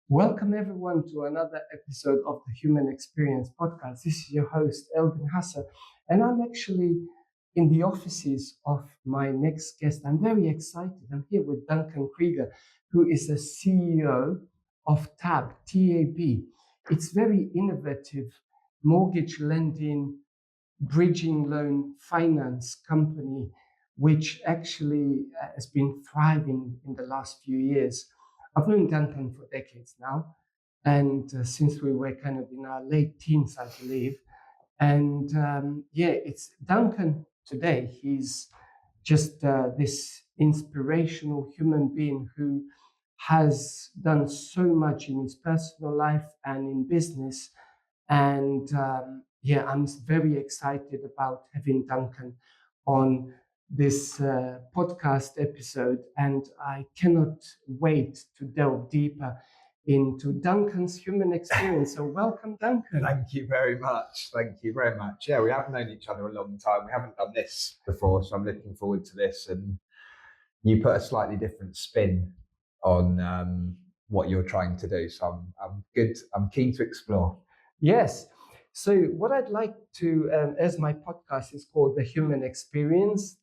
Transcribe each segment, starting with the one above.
Welcome everyone to another episode of the Human Experience podcast. This is your host, Eldin Hasa, and I'm actually in the offices of my next guest. I'm very excited. I'm here with Duncan Kreeger, who is the CEO of TAB. It's very innovative mortgage lending, bridging loan finance company, which actually has been thriving in the last few years. I've known Duncan for decades now, and since we were kind of in our late teens, I believe. And it's Duncan today. He's just this inspirational human being who has done so much in his personal life and in business. And I'm very excited about having Duncan on this podcast episode, and I cannot wait to delve deeper into Duncan's human experience. So welcome, Duncan. Thank you very much. Thank you very much. Yeah, we haven't known each other a long time. We haven't done this before, so I'm looking forward to this. And you put a slightly different spin on what you're trying to do. So I'm good. I'm keen to explore. Yes. So what I'd like to, as my podcast is called The Human Experience,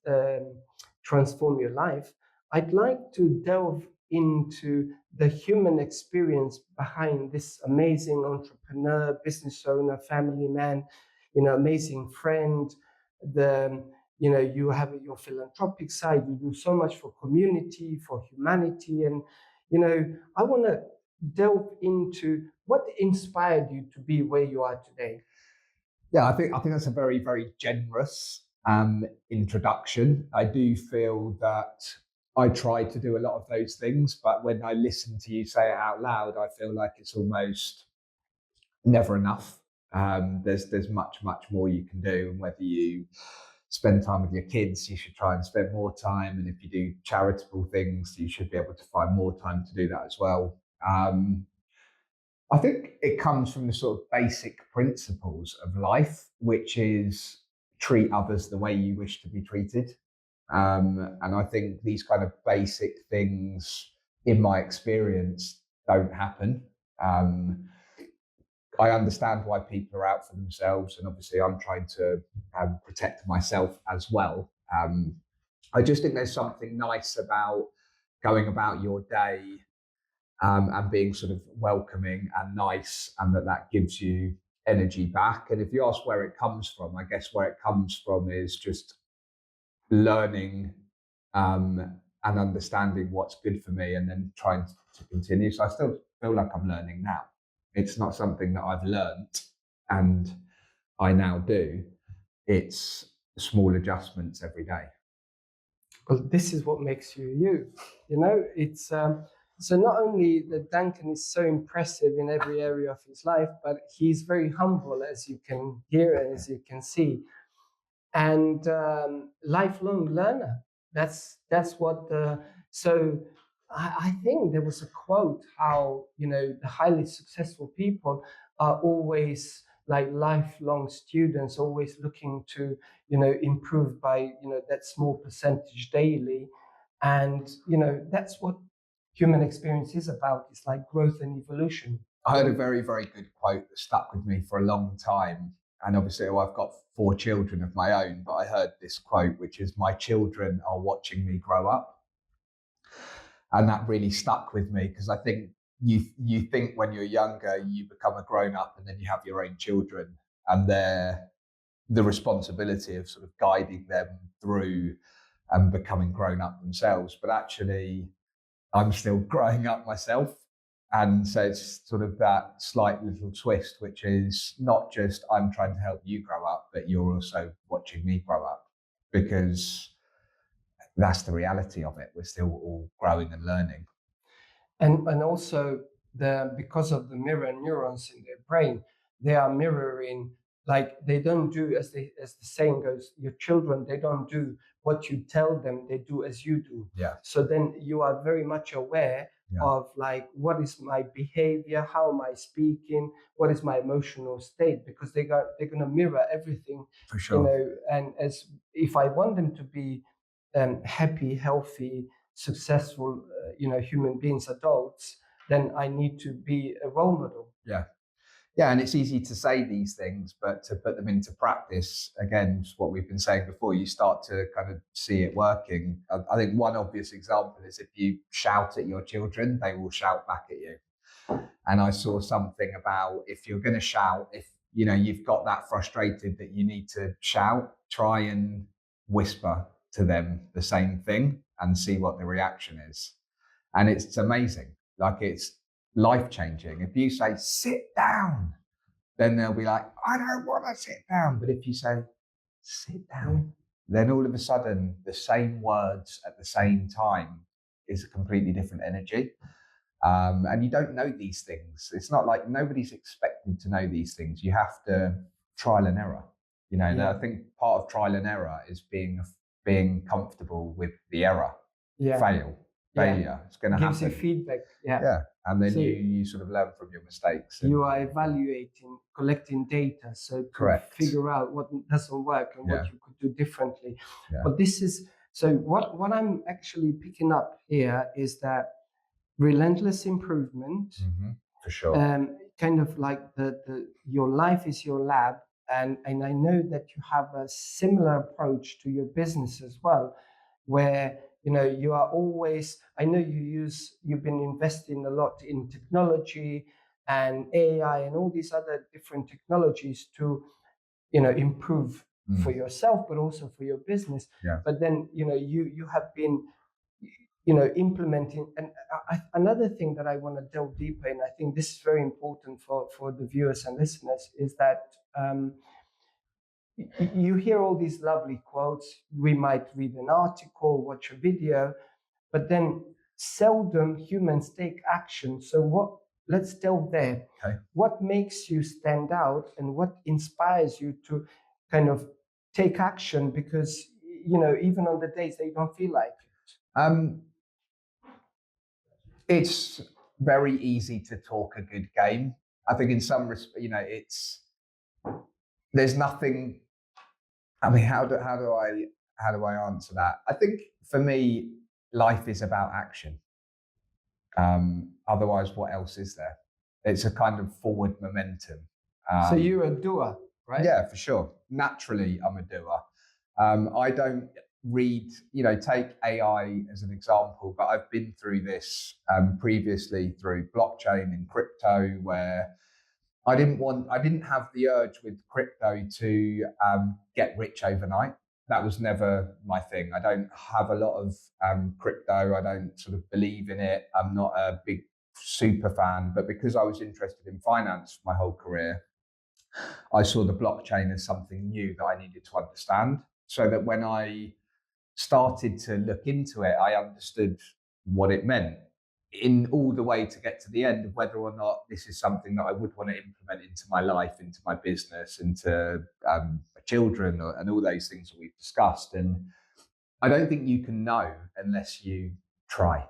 Transform Your Life, I'd like to delve into the human experience behind this amazing entrepreneur, business owner, family man, amazing friend. You have your philanthropic side. You do so much for community, for humanity, and I want to delve into what inspired you to be where you are today. Yeah, I think that's a very, very generous introduction. I do feel that I try to do a lot of those things, but when I listen to you say it out loud, I feel like it's almost never enough. There's much more you can do, and whether you spend time with your kids, you should try and spend more time, and if you do charitable things, you should be able to find more time to do that as well. I think it comes from the sort of basic principles of life, which is treat others the way you wish to be treated. And I think these kind of basic things, in my experience, don't happen. I understand why people are out for themselves, and obviously I'm trying to protect myself as well. I just think there's something nice about going about your day and being sort of welcoming and nice, and that gives you energy back. And if you ask where it comes from, I guess where it comes from is just learning and understanding what's good for me, and then trying to continue. So I still feel like I'm learning now. It's not something that I've learnt and I now do. It's small adjustments every day. Well, this is what makes you. It's so not only that Duncan is so impressive in every area of his life, but he's very humble, as you can hear and as you can see, and lifelong learner. That's what. So I think there was a quote how the highly successful people are always like lifelong students, always looking to improve by that small percentage daily, and that's what human experience is about. It's like growth and evolution. I heard a very, very good quote that stuck with me for a long time. And obviously, I've got 4 children of my own, but I heard this quote, which is, "My children are watching me grow up." And that really stuck with me, because I think you think when you're younger, you become a grown up, and then you have your own children, and they're the responsibility of sort of guiding them through and becoming grown up themselves. But actually, I'm still growing up myself. And so it's sort of that slight little twist, which is not just I'm trying to help you grow up, but you're also watching me grow up, because that's the reality of it. We're still all growing and learning. And also because of the mirror neurons in their brain, they are mirroring. Like, they don't do as the saying goes, your children, they don't do what you tell them, they do as you do. Yeah. So then you are very much aware of like, what is my behavior, how am I speaking, what is my emotional state, because they're going to mirror everything. For sure. And as if I want them to be happy, healthy, successful human beings, adults, then I need to be a role model. Yeah, and it's easy to say these things, but to put them into practice, again, just what we've been saying before, you start to kind of see it working. I think one obvious example is if you shout at your children, they will shout back at you. And I saw something about if you're going to shout, if you've got that frustrated that you need to shout, try and whisper to them the same thing and see what the reaction is. And it's amazing. Like, it's life-changing. If you say, sit down, then they'll be like, I don't want to sit down. But if you say, sit down, then all of a sudden the same words at the same time is a completely different energy. And you don't know these things. It's not like nobody's expected to know these things. You have to trial and error. And I think part of trial and error is being comfortable with the error. Failure. It's going to happen. Gives you feedback. And then you sort of learn from your mistakes. You are evaluating, collecting data, so to figure out what doesn't work and what you could do differently. But this is so. What I'm actually picking up here is that relentless improvement. For sure. Kind of like your life is your lab, and I know that you have a similar approach to your business as well, where you are always, I know you've been investing a lot in technology and AI and all these other different technologies to, improve for yourself, but also for your business. But then, you have been, implementing. And another thing that I want to delve deeper in, I think this is very important for the viewers and listeners, is that you hear all these lovely quotes. We might read an article, watch a video, but then seldom humans take action. So let's delve there. Okay. What makes you stand out and what inspires you to kind of take action? Because, even on the days they don't feel like it. It's very easy to talk a good game. I think in some respects, there's nothing. I mean, how do I answer that? I think for me, life is about action. Otherwise, what else is there? It's a kind of forward momentum. So you're a doer, right? Yeah, for sure. Naturally, I'm a doer. I don't read, take AI as an example, but I've been through this previously through blockchain and crypto, where I didn't have the urge with crypto to get rich overnight. That was never my thing. I don't have a lot of crypto. I don't sort of believe in it. I'm not a big super fan, but because I was interested in finance my whole career, I saw the blockchain as something new that I needed to understand, so that when I started to look into it, I understood what it meant in all the way to get to the end of whether or not this is something that I would want to implement into my life, into my business, into my children, and all those things that we've discussed. And I don't think you can know unless you try.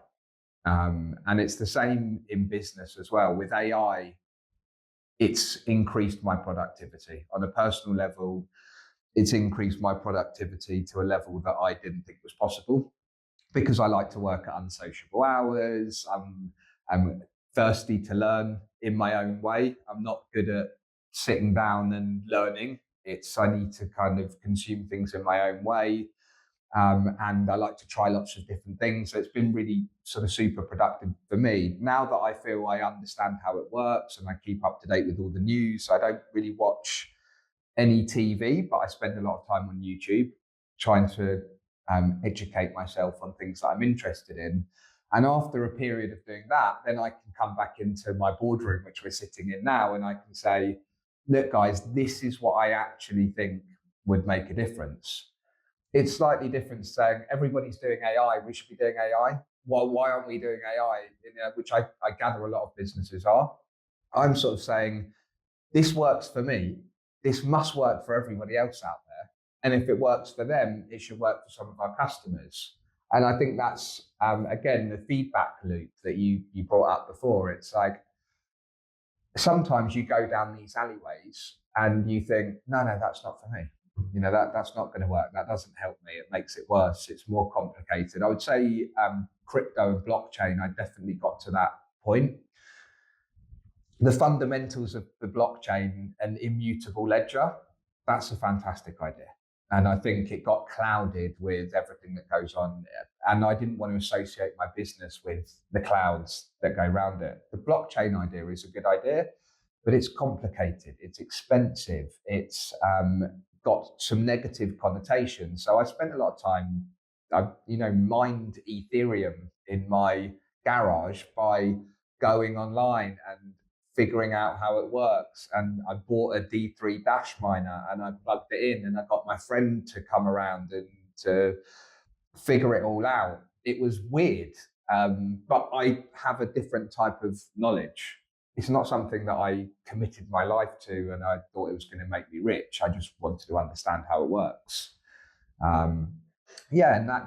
And it's the same in business as well. With AI, it's increased my productivity on a personal level. It's increased my productivity to a level that I didn't think was possible, because I like to work at unsociable hours. I'm thirsty to learn in my own way. I'm not good at sitting down and learning. I need to kind of consume things in my own way. And I like to try lots of different things. So it's been really sort of super productive for me. Now that I feel I understand how it works and I keep up to date with all the news, I don't really watch any TV, but I spend a lot of time on YouTube trying to educate myself on things that I'm interested in. And after a period of doing that, then I can come back into my boardroom, which we're sitting in now, and I can say, look, guys, this is what I actually think would make a difference. It's slightly different saying everybody's doing AI, we should be doing AI. Well, why aren't we doing AI? Which I gather a lot of businesses are. I'm sort of saying, this works for me. This must work for everybody else out there. And if it works for them, it should work for some of our customers. And I think that's, again, the feedback loop that you brought up before. It's like, sometimes you go down these alleyways and you think, no, that's not for me. That's not going to work. That doesn't help me. It makes it worse. It's more complicated. I would say crypto and blockchain, I definitely got to that point the fundamentals of the blockchain and immutable ledger, that's a fantastic idea. And I think it got clouded with everything that goes on. And I didn't want to associate my business with the clouds that go around it. The blockchain idea is a good idea, but it's complicated, it's expensive, it's got some negative connotations. So I spent a lot of time, I mined Ethereum in my garage by going online and figuring out how it works. And I bought a D3 dash miner and I plugged it in and I got my friend to come around and to figure it all out. It was weird, but I have a different type of knowledge. It's not something that I committed my life to and I thought it was going to make me rich. I just wanted to understand how it works. And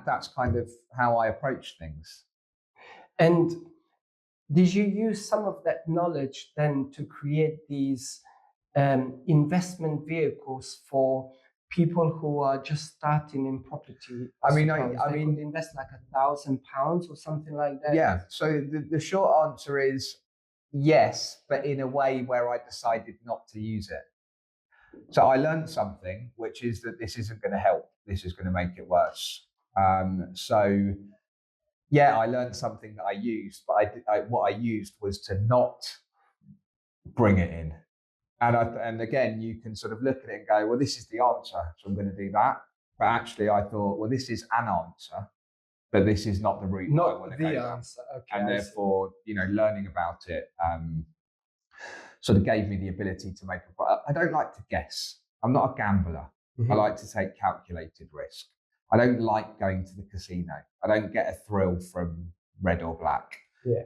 that's kind of how I approach things. And did you use some of that knowledge then to create these investment vehicles for people who are just starting in property? I mean, could invest like £1,000 or something like that. Yeah. So the short answer is yes, but in a way where I decided not to use it. So I learned something, which is that this isn't going to help. This is going to make it worse. I learned something that I used, but what I used was to not bring it in. And again, you can sort of look at it and go, well, this is the answer, so I'm going to do that. But actually, I thought, well, this is an answer, but this is not the route I want to go down. Okay, and therefore, learning about it sort of gave me the ability to make I don't like to guess. I'm not a gambler. Mm-hmm. I like to take calculated risk. I don't like going to the casino. I don't get a thrill from red or black. Yeah.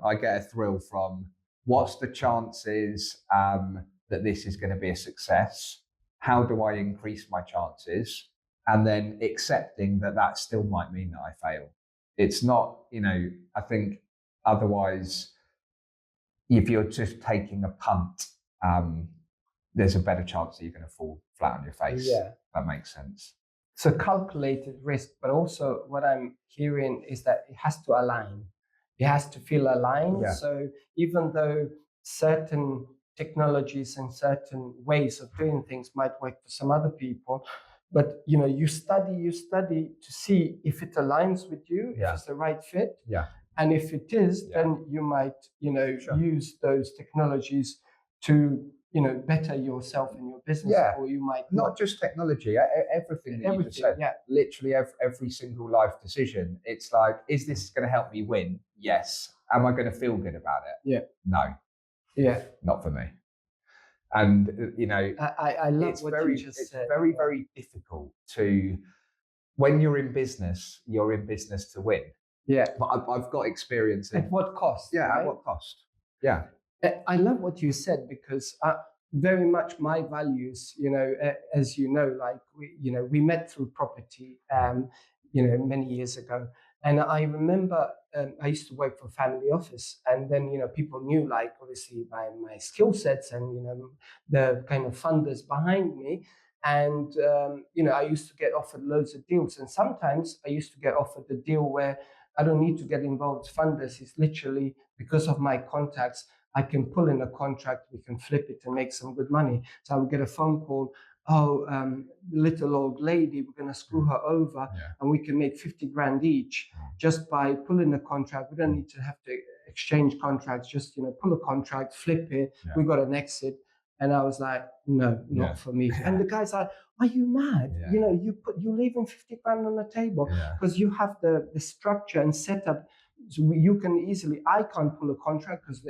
I get a thrill from what's the chances that this is going to be a success? How do I increase my chances? And then accepting that still might mean that I fail. It's not, I think otherwise, if you're just taking a punt, there's a better chance that you're going to fall flat on your face. Yeah. That makes sense. So calculated risk, but also what I'm hearing is that it has to align. It has to feel aligned. Yeah. So even though certain technologies and certain ways of doing things might work for some other people, but you study to see if it aligns with you, if it's the right fit. Yeah. And if it is, then you might, sure, use those technologies to better yourself in your business, or you might not just technology, everything that you just said, literally every single life decision. It's like, is this going to help me win? Yes. Am I going to feel good about it? Yeah. No. Yeah. Not for me. And I love what you just said. It's very, very difficult to, when you're in business to win. Yeah. But I've got experience in. At what cost? Yeah. Right? At what cost? Yeah. I love what you said, because very much my values, as like we met through property, many years ago. And I remember I used to work for family office, and then, people knew, like, obviously by my skill sets and, the kind of funders behind me. And, I used to get offered loads of deals. And sometimes I used to get offered a deal where I don't need to get involved with funders. It's literally because of my contacts, I can pull in a contract, we can flip it and make some good money. So I would get a phone call, little old lady, we're going to screw her over, and we can make 50 grand each just by pulling a contract. We don't need to have to exchange contracts, just, pull a contract, flip it, we got an exit. And I was like, no, not for me. And the guy's like, are you mad? Yeah. You're leaving 50 grand on the table because you have the structure and setup. So you can easily, I can't pull a contract because,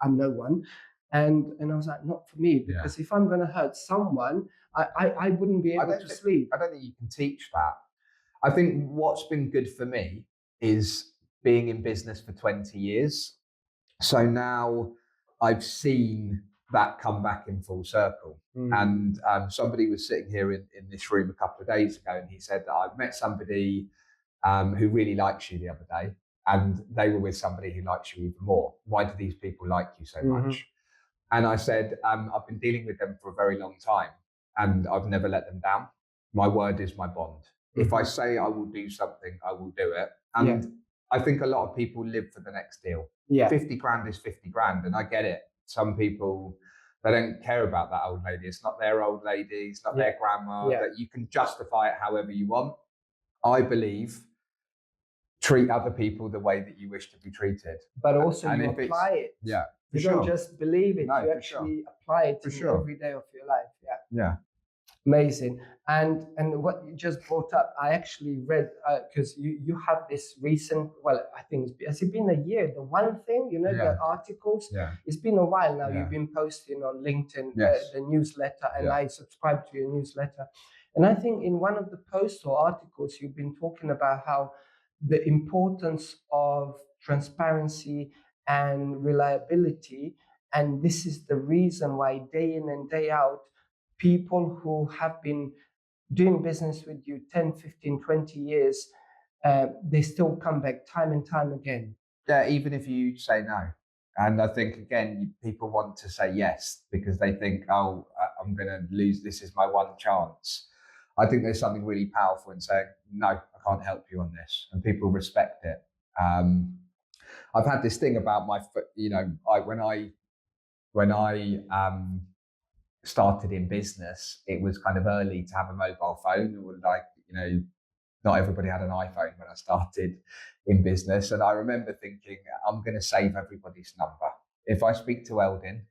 I'm no one. And I was like, not for me, because if I'm going to hurt someone, I wouldn't be able to sleep. I don't think you can teach that. I think what's been good for me is being in business for 20 years. So now I've seen that come back in full circle. And somebody was sitting here in this room a couple of days ago, and he said that I've met somebody who really likes you the other day, and they were with somebody who likes you even more. Why do these people like you so much? And I said, I've been dealing with them for a very long time, and I've never let them down. My word is my bond. If I say I will do something, I will do it. And I think a lot of people live for the next deal. Yeah. 50 grand is 50 grand. And I get it. Some people, they don't care about that old lady. It's not their old lady. It's not their grandma. That you can justify it however you want. I believe treat other people the way that you wish to be treated. But also you apply it. Yeah. You don't just believe it. No, you actually apply it every day of your life. Yeah. Yeah. Amazing. And what you just brought up, I actually read, because you have this recent, well, I think has it been a year? The one thing, the articles. Yeah. It's been a while now. You've been posting on LinkedIn, the newsletter, and I subscribe to your newsletter. And I think in one of the posts or articles, you've been talking about how the importance of transparency and reliability, and this is the reason why day in and day out, people who have been doing business with you 10, 15, 20 years, they still come back time and time again. Yeah, even if you say no. And I think, again, people want to say yes because they think, oh, I'm going to lose. This is my one chance. I think there's something really powerful in saying, no, I can't help you on this. And people respect it. I've had this thing about when I started in business, it was kind of early to have a mobile phone. Not everybody had an iPhone when I started in business. And I remember thinking, I'm going to save everybody's number. If I speak to Eldin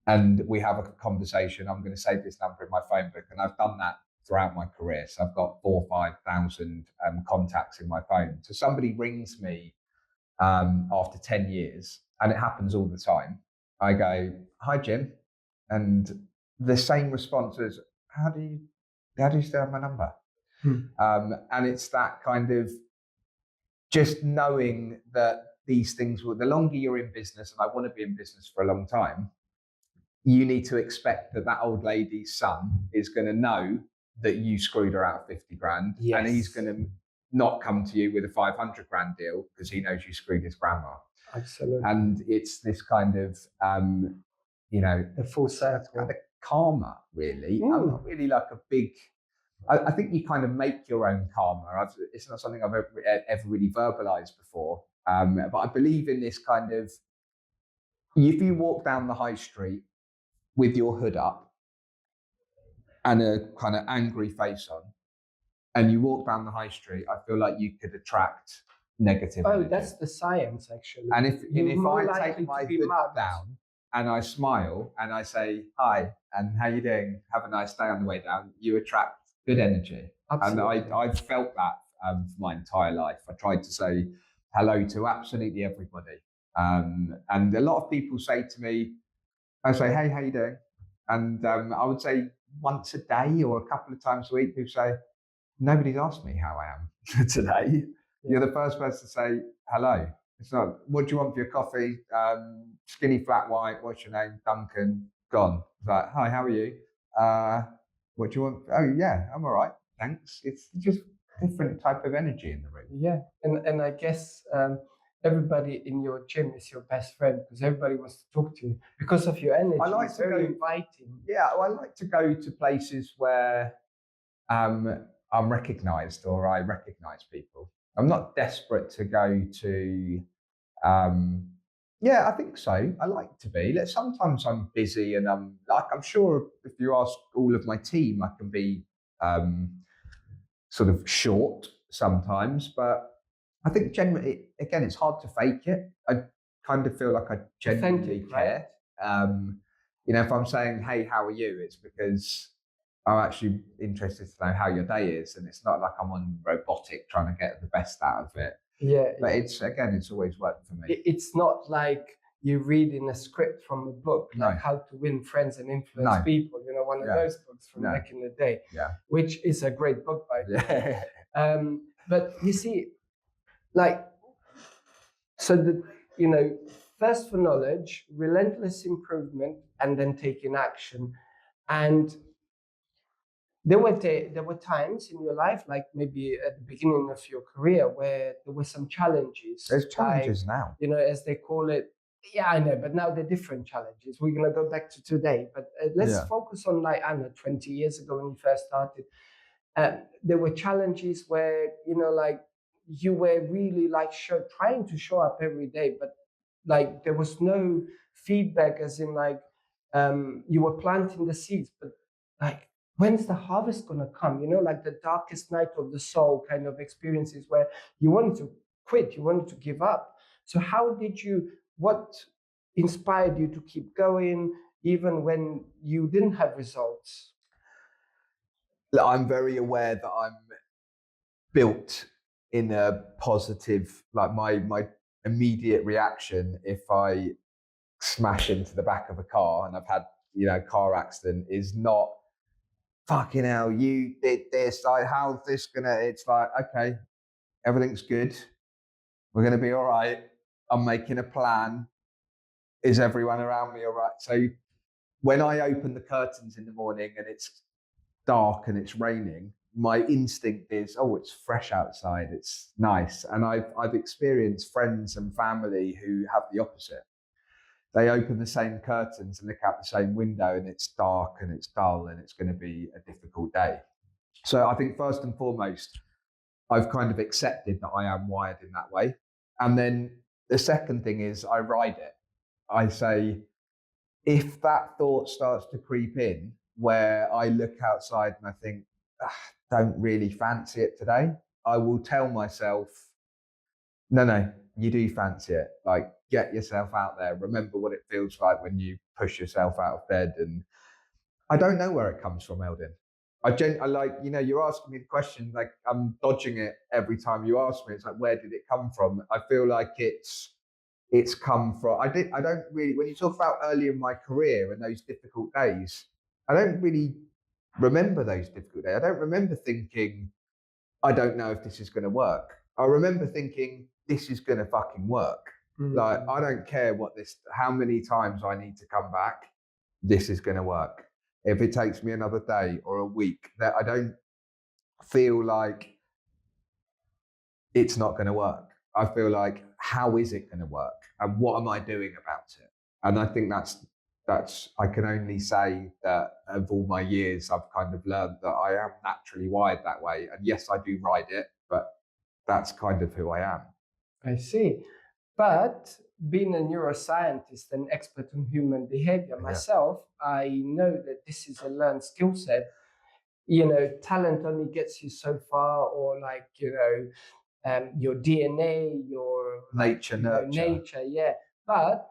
and we have a conversation, I'm going to save this number in my phone book. And I've done that throughout my career. So I've got 4,000 or 5,000 contacts in my phone. So somebody rings me after 10 years, and it happens all the time. I go, hi, Jim. And the same response is, how do you still have my number? And it's that kind of just knowing that these things the longer you're in business, and I want to be in business for a long time, you need to expect that old lady's son is going to know that you screwed her out of 50 grand. Yes. And he's going to not come to you with a 500 grand deal because he knows you screwed his grandma. Absolutely. And it's this kind of, the full circle. Kind of karma, really. I'm not really like a big, I think you kind of make your own karma. It's not something I've ever really verbalized before. But I believe in this kind of, if you walk down the high street with your hood up and a kind of angry face on, and you walk down the high street, I feel like you could attract negative energy. That's the science, actually. And if I take my hood down and I smile and I say, hi, and how you doing? Have a nice day on the way down, you attract good energy. Absolutely. And I've felt that for my entire life. I tried to say hello to absolutely everybody. And a lot of people say to me, I say, hey, how you doing? And I would say once a day or a couple of times a week, people say, nobody's asked me how I am today. Yeah. You're the first person to say hello. It's not, what do you want for your coffee? Skinny, flat white, what's your name? Duncan, gone. It's like, hi, how are you? What do you want? Oh, yeah, I'm all right, thanks. It's just different type of energy in the room. Yeah, and I guess everybody in your gym is your best friend because everybody wants to talk to you because of your energy. It's very inviting. Yeah, I like to go to places where I'm recognized or I recognize people. I'm not desperate to go to, I think so. I like to be. Sometimes I'm busy and I'm sure if you ask all of my team, I can be sort of short sometimes, but I think generally, again, it's hard to fake it. I kind of feel like I genuinely care. Right? If I'm saying, hey, how are you? It's because I'm actually interested to know how your day is. And it's not like I'm on robotic trying to get the best out of it. Yeah. But it's always worked for me. It's not like you read in a script from a book, like How to Win Friends and Influence People, one of those books from back in the day, which is a great book, by the way. But you see, thirst for knowledge, relentless improvement, and then taking action. And there were times in your life, like maybe at the beginning of your career, where there were some challenges. There's challenges now. As they call it. Yeah, I know, but now they're different challenges. We're going to go back to today. But let's focus on 20 years ago when you first started. There were challenges where, you were really like trying to show up every day, but like there was no feedback, as in like you were planting the seeds, but like when's the harvest gonna come? You know, like the darkest night of the soul kind of experiences where you wanted to quit, you wanted to give up. So how did you? What inspired you to keep going even when you didn't have results? I'm very aware that I'm built in a positive, like my immediate reaction if I smash into the back of a car, and I've had, car accident, is not fucking hell, you did this, like how's this gonna, it's like, okay, everything's good, we're gonna be all right, I'm making a plan, is everyone around me all right? So when I open the curtains in the morning and it's dark and it's raining, my instinct is, oh, it's fresh outside, it's nice. And I've experienced friends and family who have the opposite. They open the same curtains and look out the same window and it's dark and it's dull and it's going to be a difficult day. So I think first and foremost, I've kind of accepted that I am wired in that way. And then the second thing is I ride it. I say, if that thought starts to creep in where I look outside and I think, don't really fancy it today, I will tell myself, no, you do fancy it. Like, get yourself out there. Remember what it feels like when you push yourself out of bed. And I don't know where it comes from, Eldin. I like, you're asking me the question, like I'm dodging it every time you ask me. It's like, where did it come from? I feel like it's come from, I don't really, when you talk about early in my career and those difficult days, I don't really remember those difficult days. I don't remember thinking, I don't know if this is going to work. I remember thinking, this is going to fucking work. Mm-hmm. Like, I don't care how many times I need to come back, this is going to work. If it takes me another day or a week, that I don't feel like it's not going to work. I feel like, how is it going to work? And what am I doing about it? And I think that's, I can only say that of all my years, I've kind of learned that I am naturally wired that way. And yes, I do ride it, but that's kind of who I am. I see. But being a neuroscientist and expert on human behavior myself, I know that this is a learned skill set. Talent only gets you so far, or like, your DNA, your nature, nature, yeah. But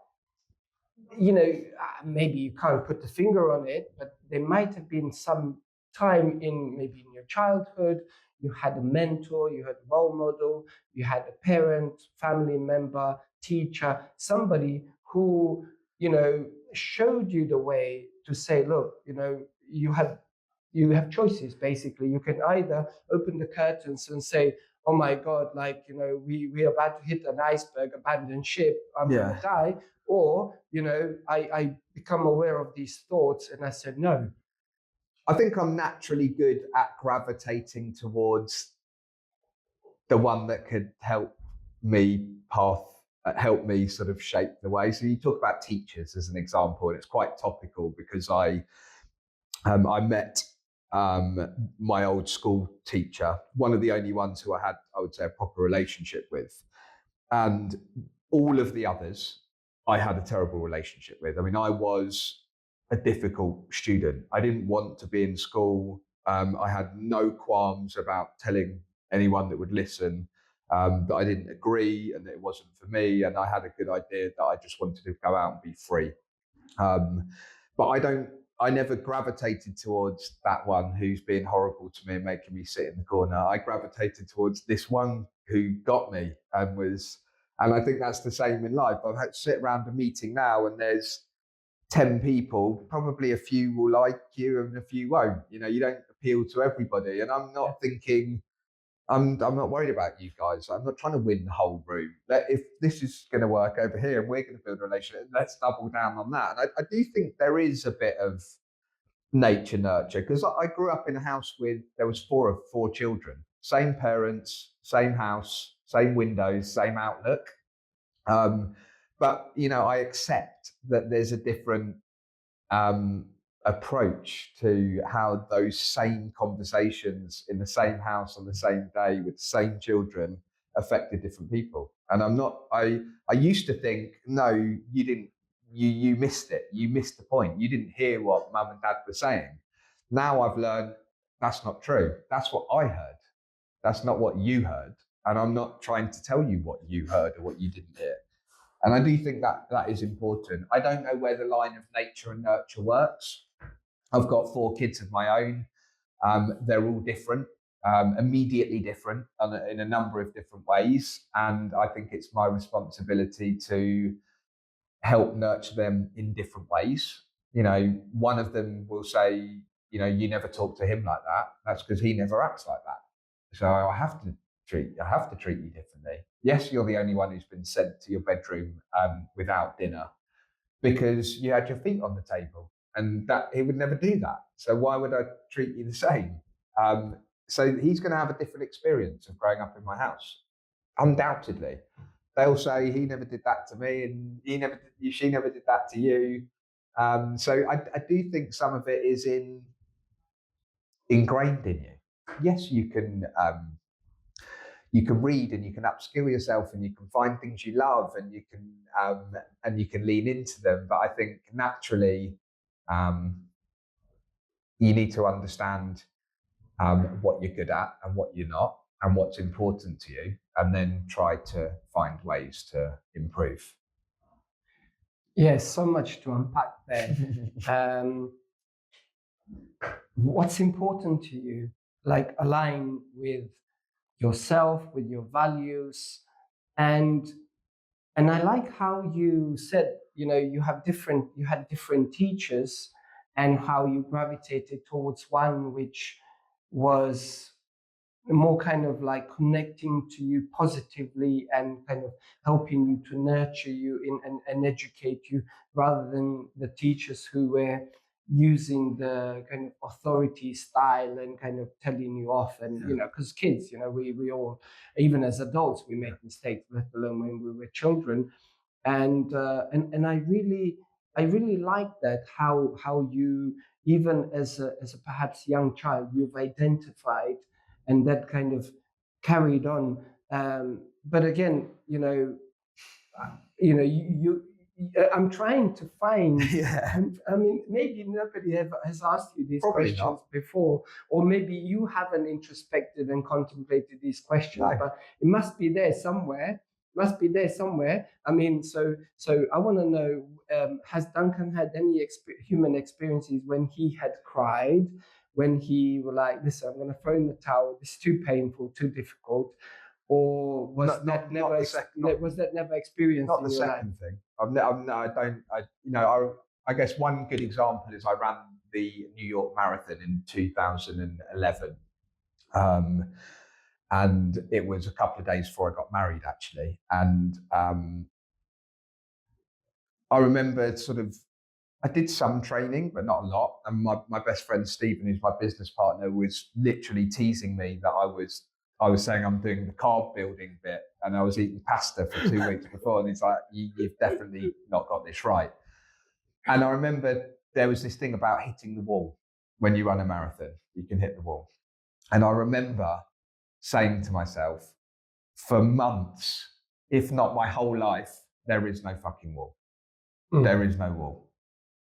maybe you can't put the finger on it, but there might have been some time maybe in your childhood, you had a mentor, you had a role model, you had a parent, family member, teacher, somebody who, showed you the way to say, look, you have choices. Basically, you can either open the curtains and say, oh my God, like, we're about to hit an iceberg, abandoned ship, I'm gonna die. Or, I become aware of these thoughts and I said, no. I think I'm naturally good at gravitating towards the one that could help me sort of shape the way. So you talk about teachers as an example, and it's quite topical because I met my old school teacher, one of the only ones who I had, I would say, a proper relationship with. And all of the others, I had a terrible relationship with. I mean, I was a difficult student. I didn't want to be in school. I had no qualms about telling anyone that would listen that I didn't agree and that it wasn't for me. And I had a good idea that I just wanted to go out and be free. But I never gravitated towards that one who's being horrible to me and making me sit in the corner. I gravitated towards this one who got me and I think that's the same in life. I've had to sit around a meeting now and there's 10 people, probably a few will like you and a few won't. You don't appeal to everybody. And I'm not thinking, I'm not worried about you guys. I'm not trying to win the whole room. If this is going to work over here and we're going to build a relationship, let's double down on that. And I do think there is a bit of nature nurture, because I grew up in a house with, there was four children, same parents, same house, same windows, same outlook. But, I accept that there's a different approach to how those same conversations in the same house on the same day with the same children affected different people. And I used to think, no, you didn't, you missed it. You missed the point. You didn't hear what mum and dad were saying. Now I've learned that's not true. That's what I heard. That's not what you heard. And I'm not trying to tell you what you heard or what you didn't hear. And I do think that is important. I don't know where the line of nature and nurture works. I've got 4 kids of my own. They're all different, immediately different in a number of different ways. And I think it's my responsibility to help nurture them in different ways. One of them will say, you never talk to him like that. That's because he never acts like that. So I have to treat you differently. Yes, you're the only one who's been sent to your bedroom without dinner because you had your feet on the table, and that he would never do that. So why would I treat you the same? So he's going to have a different experience of growing up in my house, undoubtedly. They'll say he never did that to me, and she never did that to you. So I do think some of it is ingrained in you. Yes, you can read and you can upskill yourself and you can find things you love and you can lean into them. But I think naturally, you need to understand what you're good at and what you're not, and what's important to you, and then try to find ways to improve. Yes, so much to unpack there. What's important to you? Like align with yourself, with your values, and I like how you said, you had different teachers, and how you gravitated towards one which was more kind of like connecting to you positively and kind of helping you to nurture you and educate you, rather than the teachers who were using the kind of authority style and kind of telling you off. And because kids, we all, even as adults, we make mistakes, let alone when we were children. And I really like that, how you, even as a perhaps young child, you've identified, and that kind of carried on. But again, I'm trying to find. Yeah. I mean, maybe nobody ever has asked you these Probably questions not. before, or maybe you haven't introspected and contemplated these questions. No. But it must be there somewhere. I mean, so I want to know: has Duncan had any human experiences when he had cried, when he was like, "Listen, I'm going to throw in the towel. It's too painful, too difficult"? Or was that never experienced? Not the second thing. I guess one good example is I ran the New York Marathon in 2011, and it was a couple of days before I got married, actually. And I remember I did some training, but not a lot. And my best friend Stephen, who's my business partner, was literally teasing me that I was saying I'm doing the carb building bit, and I was eating pasta for 2 weeks before. And he's like, you've definitely not got this right. And I remember there was this thing about hitting the wall. When you run a marathon, you can hit the wall. And I remember saying to myself, for months, if not my whole life, there is no fucking wall. There is no wall.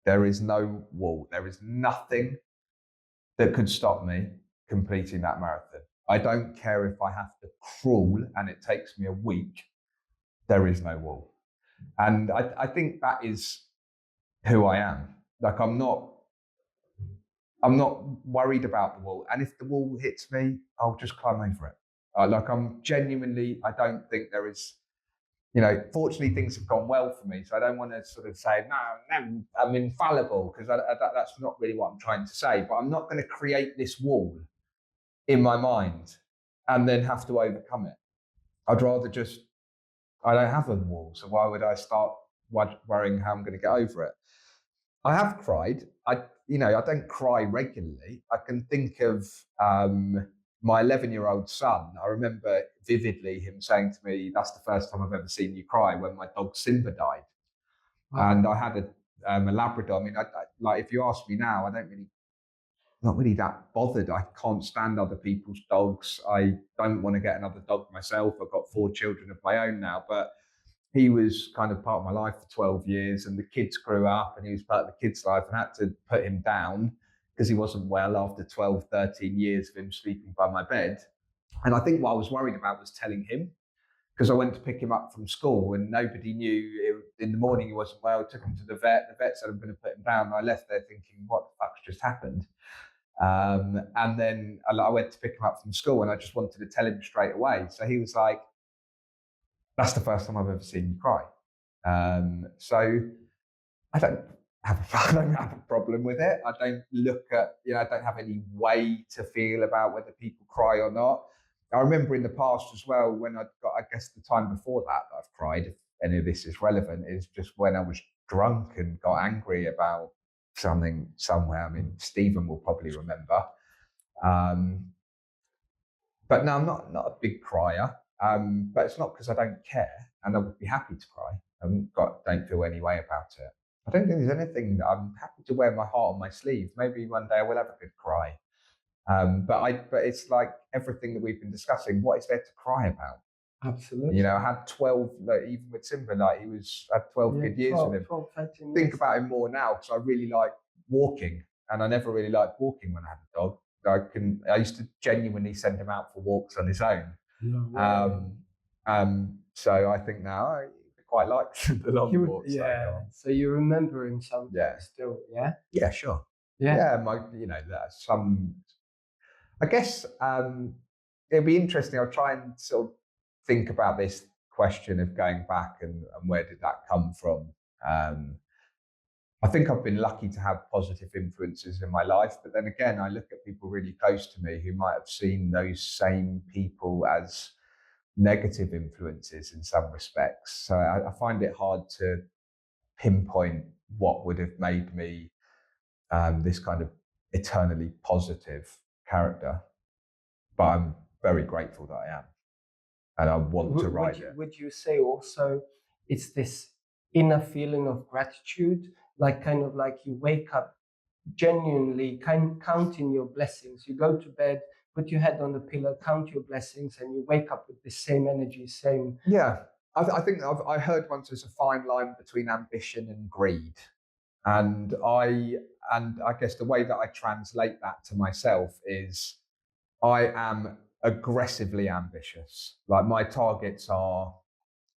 There is no wall. There is nothing that could stop me completing that marathon. I don't care if I have to crawl and it takes me a week. There is no wall. And I think that is who I am. Like, I'm not worried about the wall. And if the wall hits me, I'll just climb over it. I don't think there is, fortunately things have gone well for me. So I don't want to sort of say, no, I'm infallible, because that's not really what I'm trying to say. But I'm not going to create this wall in my mind and then have to overcome it. I'd rather I don't have a wall. So why would I start worrying how I'm going to get over it? I have cried. I don't cry regularly. I can think of my 11-year-old son. I remember vividly him saying to me, "That's the first time I've ever seen you cry," when my dog Simba died. Wow. And I had a Labrador. I mean, like, if you ask me now, I don't really not really that bothered. I can't stand other people's dogs. I don't want to get another dog myself. I've got 4 children of my own now, but he was kind of part of my life for 12 years, and the kids grew up and he was part of the kids' life, and I had to put him down because he wasn't well after 12, 13 years of him sleeping by my bed. And I think what I was worried about was telling him, because I went to pick him up from school and nobody knew. In the morning he wasn't well, took him to the vet. The vet said I'm going to put him down. And I left there thinking, what the fuck's just happened? And then I went to pick him up from school and I just wanted to tell him straight away. So he was like, that's the first time I've ever seen you cry. So I don't have a problem with it. I don't look at, I don't have any way to feel about whether people cry or not. I remember in the past as well, when I guess the time before that I've cried, if any of this is relevant, is just when I was drunk and got angry about something somewhere. I mean, Stephen will probably remember. But no, I'm not a big crier. But it's not because I don't care, and I would be happy to cry. Don't feel any way about it. I don't think there's anything that I'm happy to wear my heart on my sleeve. Maybe one day I will have a good cry. But it's like everything that we've been discussing. What is there to cry about? Absolutely. I had 12, even with Simba, I had 12 good years with him. 12, 13 Think years. about him more now because I really like walking, and I never really liked walking when I had a dog. I used to genuinely send him out for walks on his own. So I think now I quite like the long walks. Yeah. So you remember him sometimes still, yeah? Yeah, sure. Yeah. I guess it'll be interesting. I'll try and sort of think about this question of going back and where did that come from. I think I've been lucky to have positive influences in my life, but then again, I look at people really close to me who might have seen those same people as negative influences in some respects. So I find it hard to pinpoint what would have made me this kind of eternally positive character. But I'm very grateful that I am, and I want to write it. Would you say also it's this inner feeling of gratitude, like kind of like you wake up genuinely counting your blessings? You go to bed, put your head on the pillow, count your blessings, and you wake up with the same energy, same. Yeah, I think I heard once there's a fine line between ambition and greed, and I guess the way that I translate that to myself is I am aggressively ambitious. Like my targets are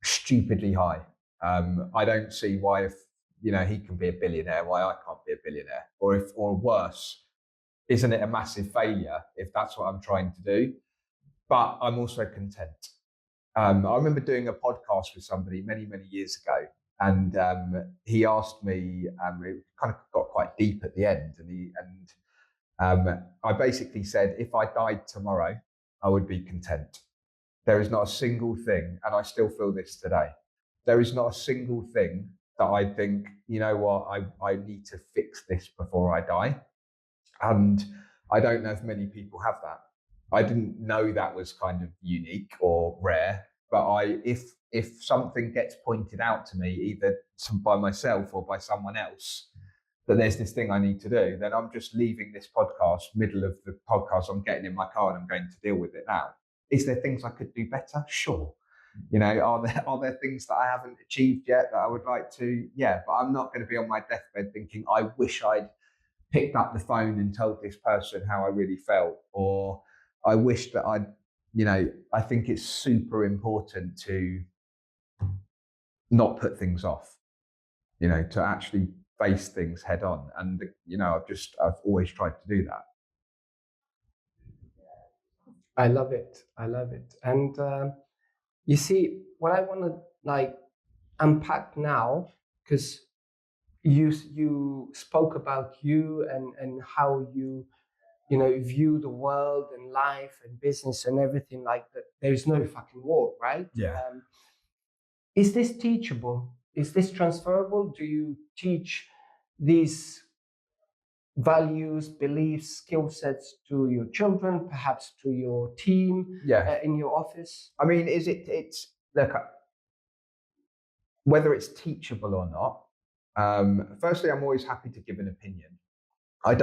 stupidly high. I don't see why if he can be a billionaire, why I can't be a billionaire, or worse, isn't it a massive failure if that's what I'm trying to do? But I'm also content. I remember doing a podcast with somebody many, many years ago, and he asked me. It kind of got quite deep at the end, and I basically said, if I died tomorrow, I would be content. There is not a single thing, and I still feel this today. There is not a single thing that I think, you know what, I need to fix this before I die. And I don't know if many people have that. I didn't know that was kind of unique or rare, but if something gets pointed out to me, either by myself or by someone else, that there's this thing I need to do, then I'm just leaving this podcast, middle of the podcast, I'm getting in my car and I'm going to deal with it now. Is there things I could do better? Sure. Are there things that I haven't achieved yet that I would like to? Yeah, but I'm not going to be on my deathbed thinking, I wish I'd picked up the phone and told this person how I really felt, or I wish that I think it's super important to not put things off, to actually face things head on. And, I've always tried to do that. I love it. And you see, what I want to unpack now, because you spoke about you and how you view the world and life and business and everything like that. There's no fucking war, right? Yeah. Is this teachable? Is this transferable? Do you teach these values, beliefs, skill sets to your children, perhaps to your team in your office? I mean, look, whether it's teachable or not, firstly, I'm always happy to give an opinion. I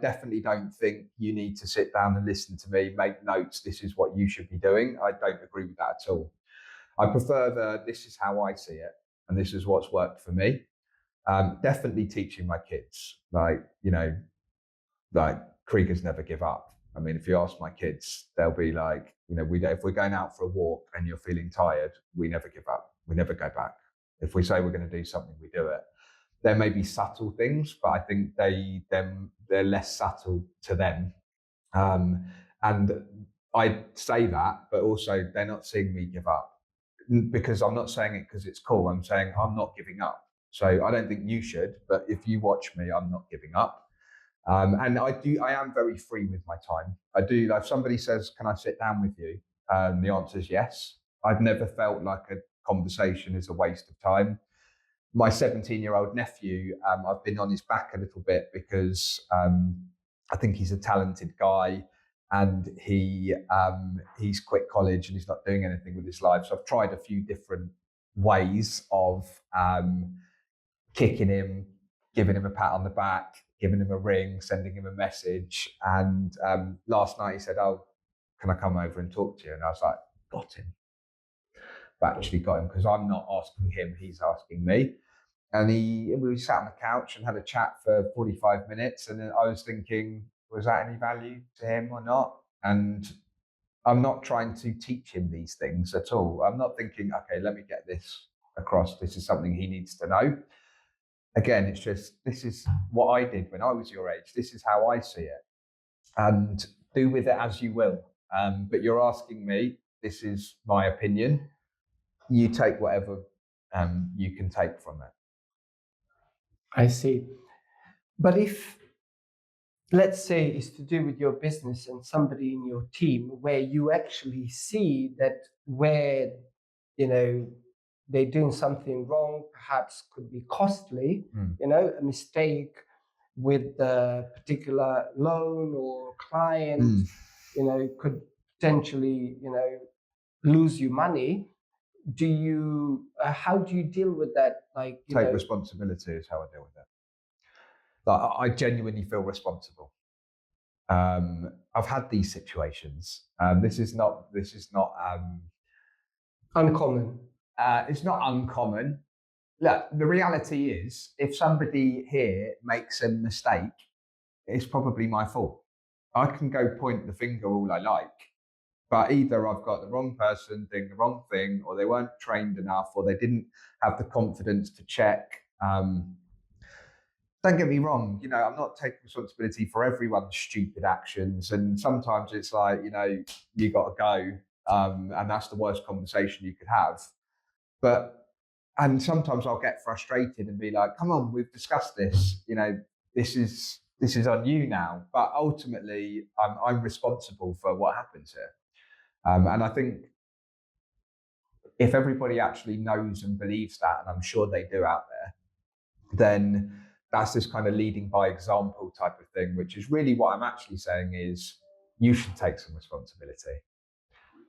definitely don't think you need to sit down and listen to me, make notes. This is what you should be doing. I don't agree with that at all. I prefer this is how I see it, and this is what's worked for me. Definitely teaching my kids, like Kreegers never give up. I mean, if you ask my kids, they'll be like, if we're going out for a walk and you're feeling tired, we never give up. We never go back. If we say we're going to do something, we do it. There may be subtle things, but I think they're less subtle to them. And I say that, but also they're not seeing me give up, because I'm not saying it because it's cool. I'm saying I'm not giving up. So I don't think you should, but if you watch me, I'm not giving up. And I am very free with my time. I do, like, if somebody says, can I sit down with you? The answer is yes. I've never felt like a conversation is a waste of time. My 17-year-old nephew, I've been on his back a little bit because I think he's a talented guy, and he's quit college and he's not doing anything with his life. So I've tried a few different ways of kicking him, giving him a pat on the back, giving him a ring, sending him a message. And last night he said, oh, can I come over and talk to you? And I was like, got him. I've actually got him, because I'm not asking him, he's asking me. And we sat on the couch and had a chat for 45 minutes. And then I was thinking, was that any value to him or not? And I'm not trying to teach him these things at all. I'm not thinking, okay, let me get this across. This is something he needs to know. Again, it's just, this is what I did when I was your age. This is how I see it. And do with it as you will. But you're asking me, this is my opinion. You take whatever you can take from it. I see. But if, let's say, it's to do with your business and somebody in your team where you actually see that where, they're doing something wrong, perhaps could be costly, a mistake with the particular loan or client, could potentially, lose you money. How do you deal with that? Like, take responsibility is how I deal with it. Like, I genuinely feel responsible. I've had these situations. This is not uncommon. It's not uncommon. Look, the reality is, if somebody here makes a mistake, it's probably my fault. I can go point the finger all I like, but either I've got the wrong person doing the wrong thing, or they weren't trained enough, or they didn't have the confidence to check. Don't get me wrong, I'm not taking responsibility for everyone's stupid actions. And sometimes it's like, you got to go. And that's the worst conversation you could have. And sometimes I'll get frustrated and be like, come on, we've discussed this. This is on you now. But ultimately, I'm responsible for what happens here. And I think if everybody actually knows and believes that, and I'm sure they do out there, then that's this kind of leading by example type of thing, which is really what I'm actually saying is you should take some responsibility.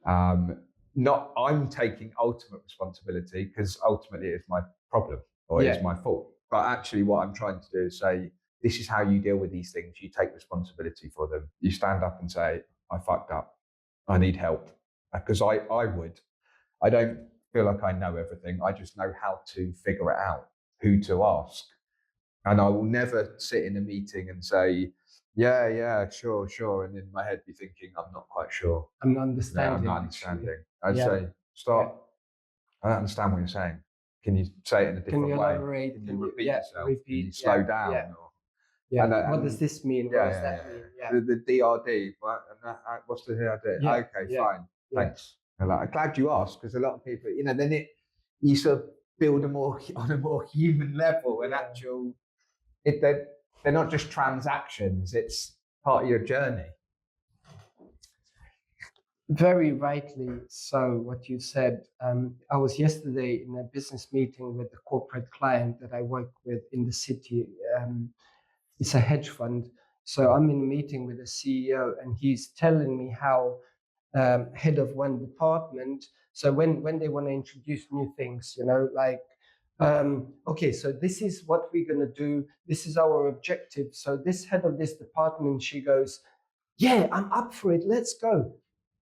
I'm taking ultimate responsibility because ultimately it's my problem or it's my fault. But actually what I'm trying to do is say, this is how you deal with these things. You take responsibility for them. You stand up and say, I fucked up. I need help. Because I would. I don't feel like I know everything. I just know how to figure it out, who to ask. And I will never sit in a meeting and say, yeah, sure. And in my head be thinking, I'm not quite sure. I'm not understanding. I'm not understanding. I'd say, stop. I don't understand what you're saying. Can you say it in a different way? Elaborate? Can you repeat yourself? Repeat. Can you slow down? What does this mean? What does that mean? Yeah. The DRD. What's the DRD? Yeah. Okay, fine. Thanks. I'm glad you asked, because a lot of people, then you sort of build on a more human level, and actual. They're not just transactions, it's part of your journey. Very rightly so, what you said. I was yesterday in a business meeting with a corporate client that I work with in the city. It's a hedge fund. So I'm in a meeting with the CEO, and he's telling me how head of one department, so when they want to introduce new things, like Okay, so this is what we're going to do. This is our objective. So this head of this department, she goes, yeah, I'm up for it. Let's go.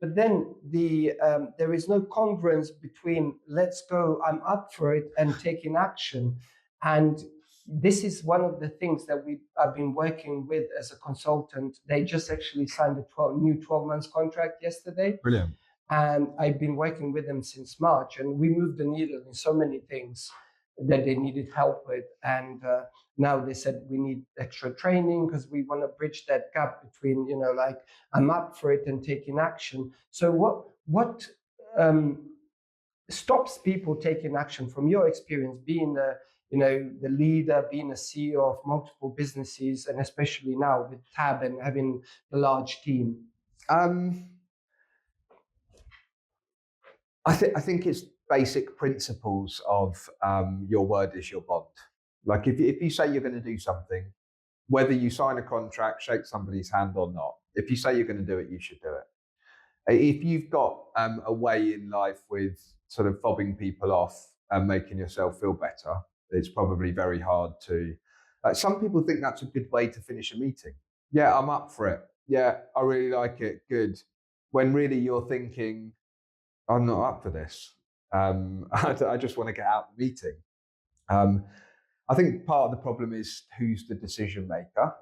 But then there is no congruence between let's go, I'm up for it, and taking action. And this is one of the things that I've been working with as a consultant. They just actually signed a new 12 months contract yesterday. Brilliant. And I've been working with them since March, and we moved the needle in so many things that they needed help with. And now they said we need extra training because we want to bridge that gap between, like I'm up for it and taking action. So what stops people taking action from your experience, being the leader, being a CEO of multiple businesses, and especially now with Tab and having a large team? I think it's basic principles of your word is your bond. Like if you say you're going to do something, whether you sign a contract, shake somebody's hand or not, if you say you're going to do it, you should do it. If you've got a way in life with sort of fobbing people off and making yourself feel better, it's probably very hard to. Some people think that's a good way to finish a meeting. Yeah, I'm up for it. Yeah, I really like it. Good. When really you're thinking, I'm not up for this. I just want to get out of the meeting. I think part of the problem is who's the decision maker.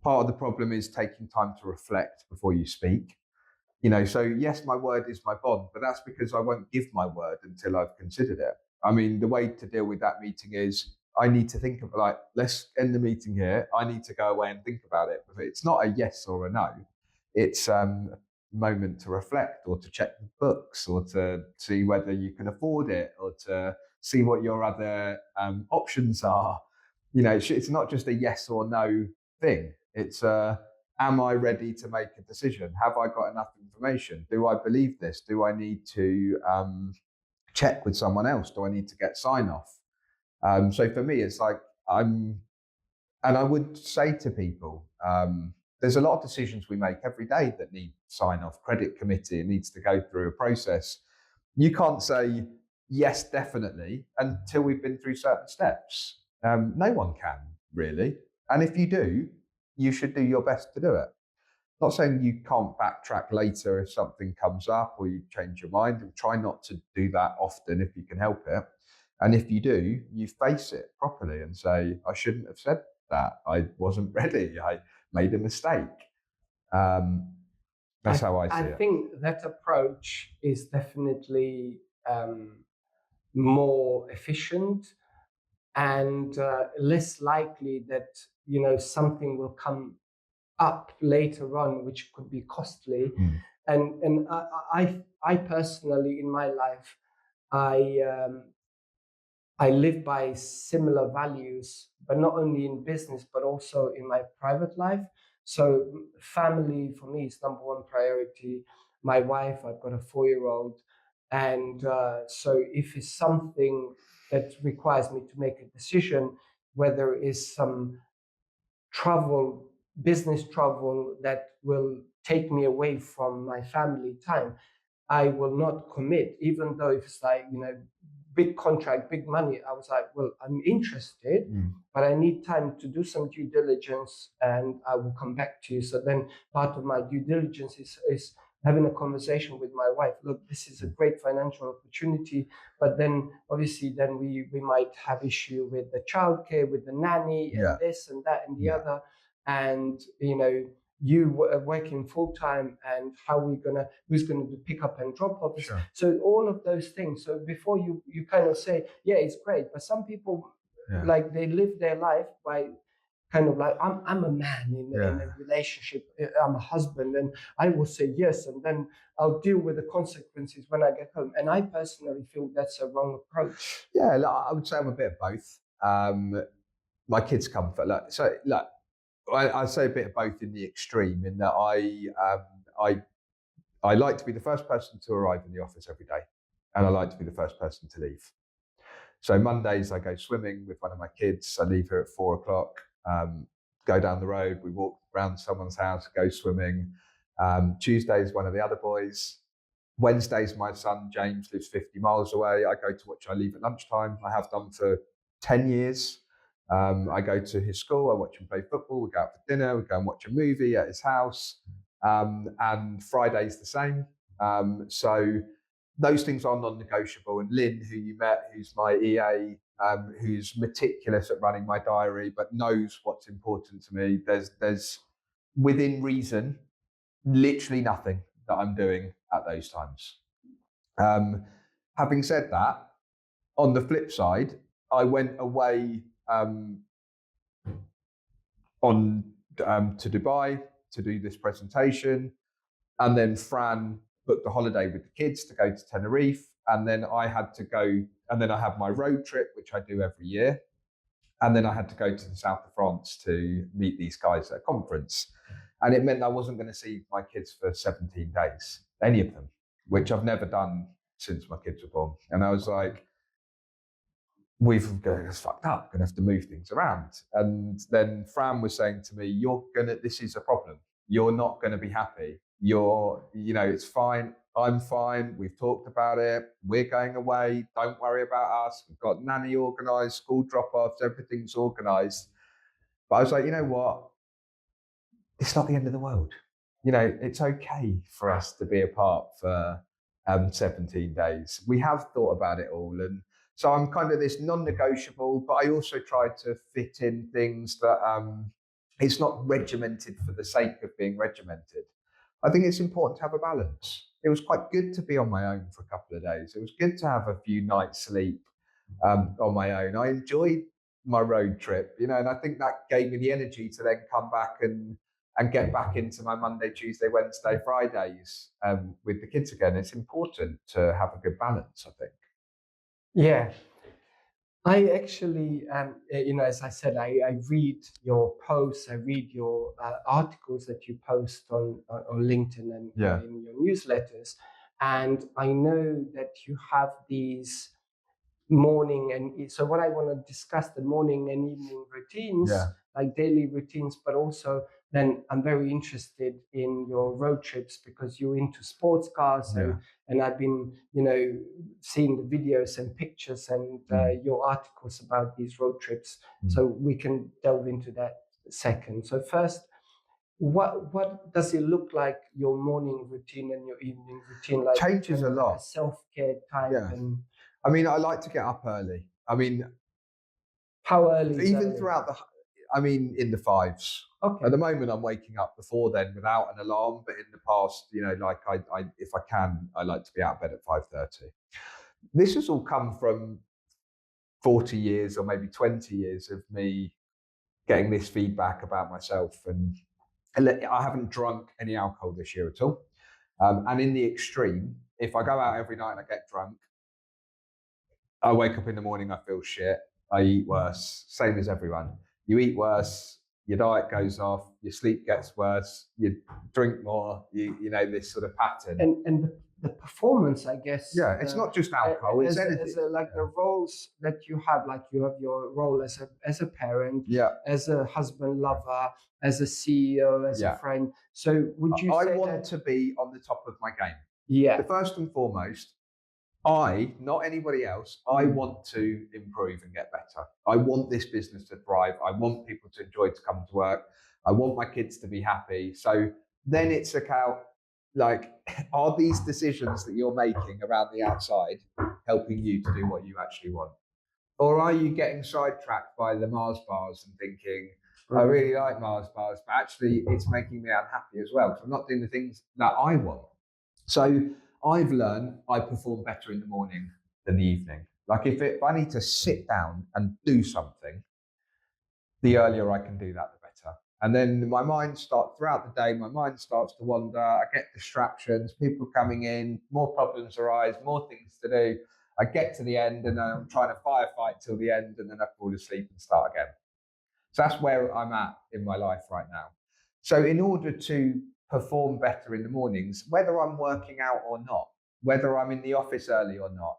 Part of the problem is taking time to reflect before you speak. So yes, my word is my bond, but that's because I won't give my word until I've considered it. I mean, the way to deal with that meeting is I need to think of let's end the meeting here. I need to go away and think about it. But it's not a yes or a no. It's moment to reflect or to check the books or to see whether you can afford it or to see what your other options are. It's not just a yes or no thing. It's am I ready to make a decision? Have I got enough information? Do I believe this? Do I need to check with someone else? Do I need to get sign off? So for me, it's like and I would say to people, there's a lot of decisions we make every day that need sign off. Credit committee, it needs to go through a process. You can't say yes, definitely, until we've been through certain steps. No one can really. And if you do, you should do your best to do it. Not saying you can't backtrack later if something comes up or you change your mind, and try not to do that often if you can help it. And if you do, you face it properly and say, I shouldn't have said that. I wasn't ready. I made a mistake. That's how I see it. I think that approach is definitely more efficient and less likely that something will come up later on which could be costly. And I personally in my life I live by similar values, but not only in business but also in my private life. So family for me is number one priority. My wife, I've got a 4-year-old, and so if it's something that requires me to make a decision, whether it's some business travel that will take me away from my family time, I will not commit, even though if it's like, big contract, big money. I was like, well, I'm interested, but I need time to do some due diligence and I will come back to you. So then part of my due diligence is having a conversation with my wife. Look, this is a great financial opportunity, but then obviously then we might have issue with the childcare, with the nanny, and this and that and the other. And, you working full time, and who's gonna do pick up and drop off. Sure. So all of those things. So before you kind of say, yeah, it's great, but some people like they live their life by kind of like I'm a man in a relationship. I'm a husband, and I will say yes, and then I'll deal with the consequences when I get home. And I personally feel that's a wrong approach. Yeah, I would say I'm a bit of both. My kids' comfort. I say a bit of both in the extreme, in that I like to be the first person to arrive in the office every day, and I like to be the first person to leave. So Mondays I go swimming with one of my kids. I leave here at 4:00, go down the road, we walk around someone's house, go swimming. Tuesdays one of the other boys. Wednesdays my son James lives 50 miles away. I go to watch. I leave at lunchtime. I have done for 10 years. I go to his school, I watch him play football, we go out for dinner, we go and watch a movie at his house, and Friday's the same. So those things are non-negotiable. And Lynn, who you met, who's my EA, who's meticulous at running my diary, but knows what's important to me. There's within reason, literally nothing that I'm doing at those times. Having said that, on the flip side, I went away to Dubai to do this presentation, and then Fran booked a holiday with the kids to go to Tenerife, and then I had to go, and then I have my road trip, which I do every year, and then I had to go to the south of France to meet these guys at a conference, and it meant I wasn't going to see my kids for 17 days, any of them, which I've never done since my kids were born. And I was like, it's fucked up, we're gonna have to move things around. And then Fran was saying to me, this is a problem. You're not gonna be happy. It's fine. I'm fine. We've talked about it. We're going away. Don't worry about us. We've got nanny organized, school drop-offs, everything's organized. But I was like, you know what? It's not the end of the world. It's okay for us to be apart for 17 days. We have thought about it all. And so I'm kind of this non-negotiable, but I also try to fit in things that it's not regimented for the sake of being regimented. I think it's important to have a balance. It was quite good to be on my own for a couple of days. It was good to have a few nights sleep on my own. I enjoyed my road trip, and I think that gave me the energy to then come back and get back into my Monday, Tuesday, Wednesday, Fridays with the kids again. It's important to have a good balance, I think. Yeah. I actually, as I said, I read your posts, I read your articles that you post on LinkedIn and in your newsletters. And I know that you have these morning and so what I want to discuss the morning and evening routines, like daily routines, but also then I'm very interested in your road trips because you're into sports cars and I've been seeing the videos and pictures and your articles about these road trips, so we can delve into that second. So first, what does it look like, your morning routine and your evening routine? Like changes a lot, like a self-care type. And I mean, I like to get up early. I mean, how early? Even throughout in the 5s. Okay. At the moment, I'm waking up before then without an alarm. But in the past, like I if I can, I like to be out of bed at 5:30. This has all come from 40 years or maybe 20 years of me getting this feedback about myself. And I haven't drunk any alcohol this year at all. And in the extreme, if I go out every night and I get drunk, I wake up in the morning, I feel shit, I eat worse, same as everyone. You eat worse, your diet goes off, your sleep gets worse, you drink more, this sort of pattern. And the performance, I guess. Yeah, it's not just alcohol, it's anything. The roles that you have, like you have your role as a parent, as a husband, lover, as a CEO, as a friend. So would you say I want to be on the top of my game. Yeah. The first and foremost, not anybody else, I want to improve and get better. I want this business to thrive. I want people to enjoy to come to work. I want my kids to be happy. So then it's about, like, are these decisions that you're making around the outside helping you to do what you actually want? Or are you getting sidetracked by the Mars bars and thinking, I really like Mars bars, but actually it's making me unhappy as well, because I'm not doing the things that I want. So I've learned I perform better in the morning than the evening. Like if I need to sit down and do something, the earlier I can do that, the better. And then throughout the day, my mind starts to wander. I get distractions, people coming in, more problems arise, more things to do. I get to the end and I'm trying to firefight till the end, and then I fall asleep and start again. So that's where I'm at in my life right now. So in order to perform better in the mornings, whether I'm working out or not, whether I'm in the office early or not,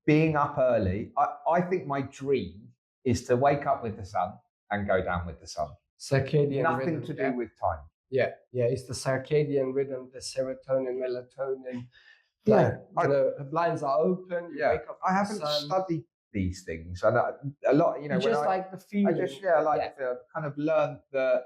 being up early, I think my dream is to wake up with the sun and go down with the sun. Circadian Nothing rhythm, to do with time. Yeah, it's the circadian rhythm, the serotonin, melatonin. Like the blinds are open. You wake up. I haven't studied these things, and a lot, you know, You just when like the feeling. I like the feel. I've kind of learned that,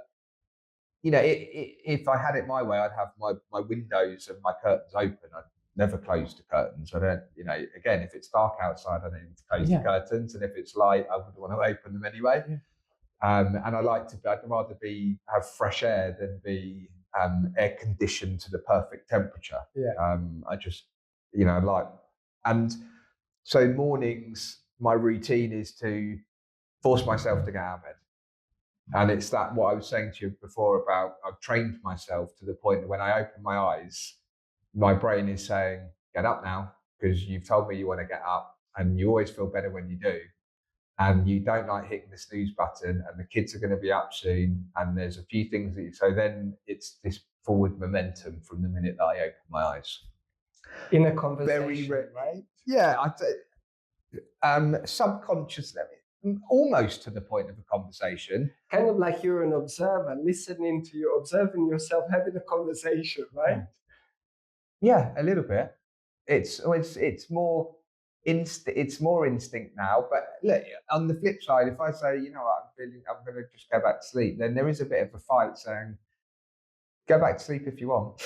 you know, if I had it my way, I'd have my windows and my curtains open. I'd never close the curtains. I don't, you know, again, if it's dark outside, I don't need to close the curtains, and if it's light, I would want to open them anyway. Yeah. And I'd rather have fresh air than be air conditioned to the perfect temperature. Yeah. I just, you know, and so mornings, my routine is to force myself to get out of bed. And it's that, what I was saying to you before about, I've trained myself to the point that when I open my eyes, my brain is saying, get up now, because you've told me you want to get up, and you always feel better when you do. And you don't like hitting the snooze button, and the kids are going to be up soon, and there's a few things so then it's this forward momentum from the minute that I open my eyes. In a conversation, right? Yeah, subconsciously, almost to the point of a conversation. Kind of like you're an observer, listening to you, observing yourself, having a conversation, right? Yeah, a little bit. It's more instinct now. But look, on the flip side, if I say, you know what, I'm going to just go back to sleep, then there is a bit of a fight saying, go back to sleep if you want.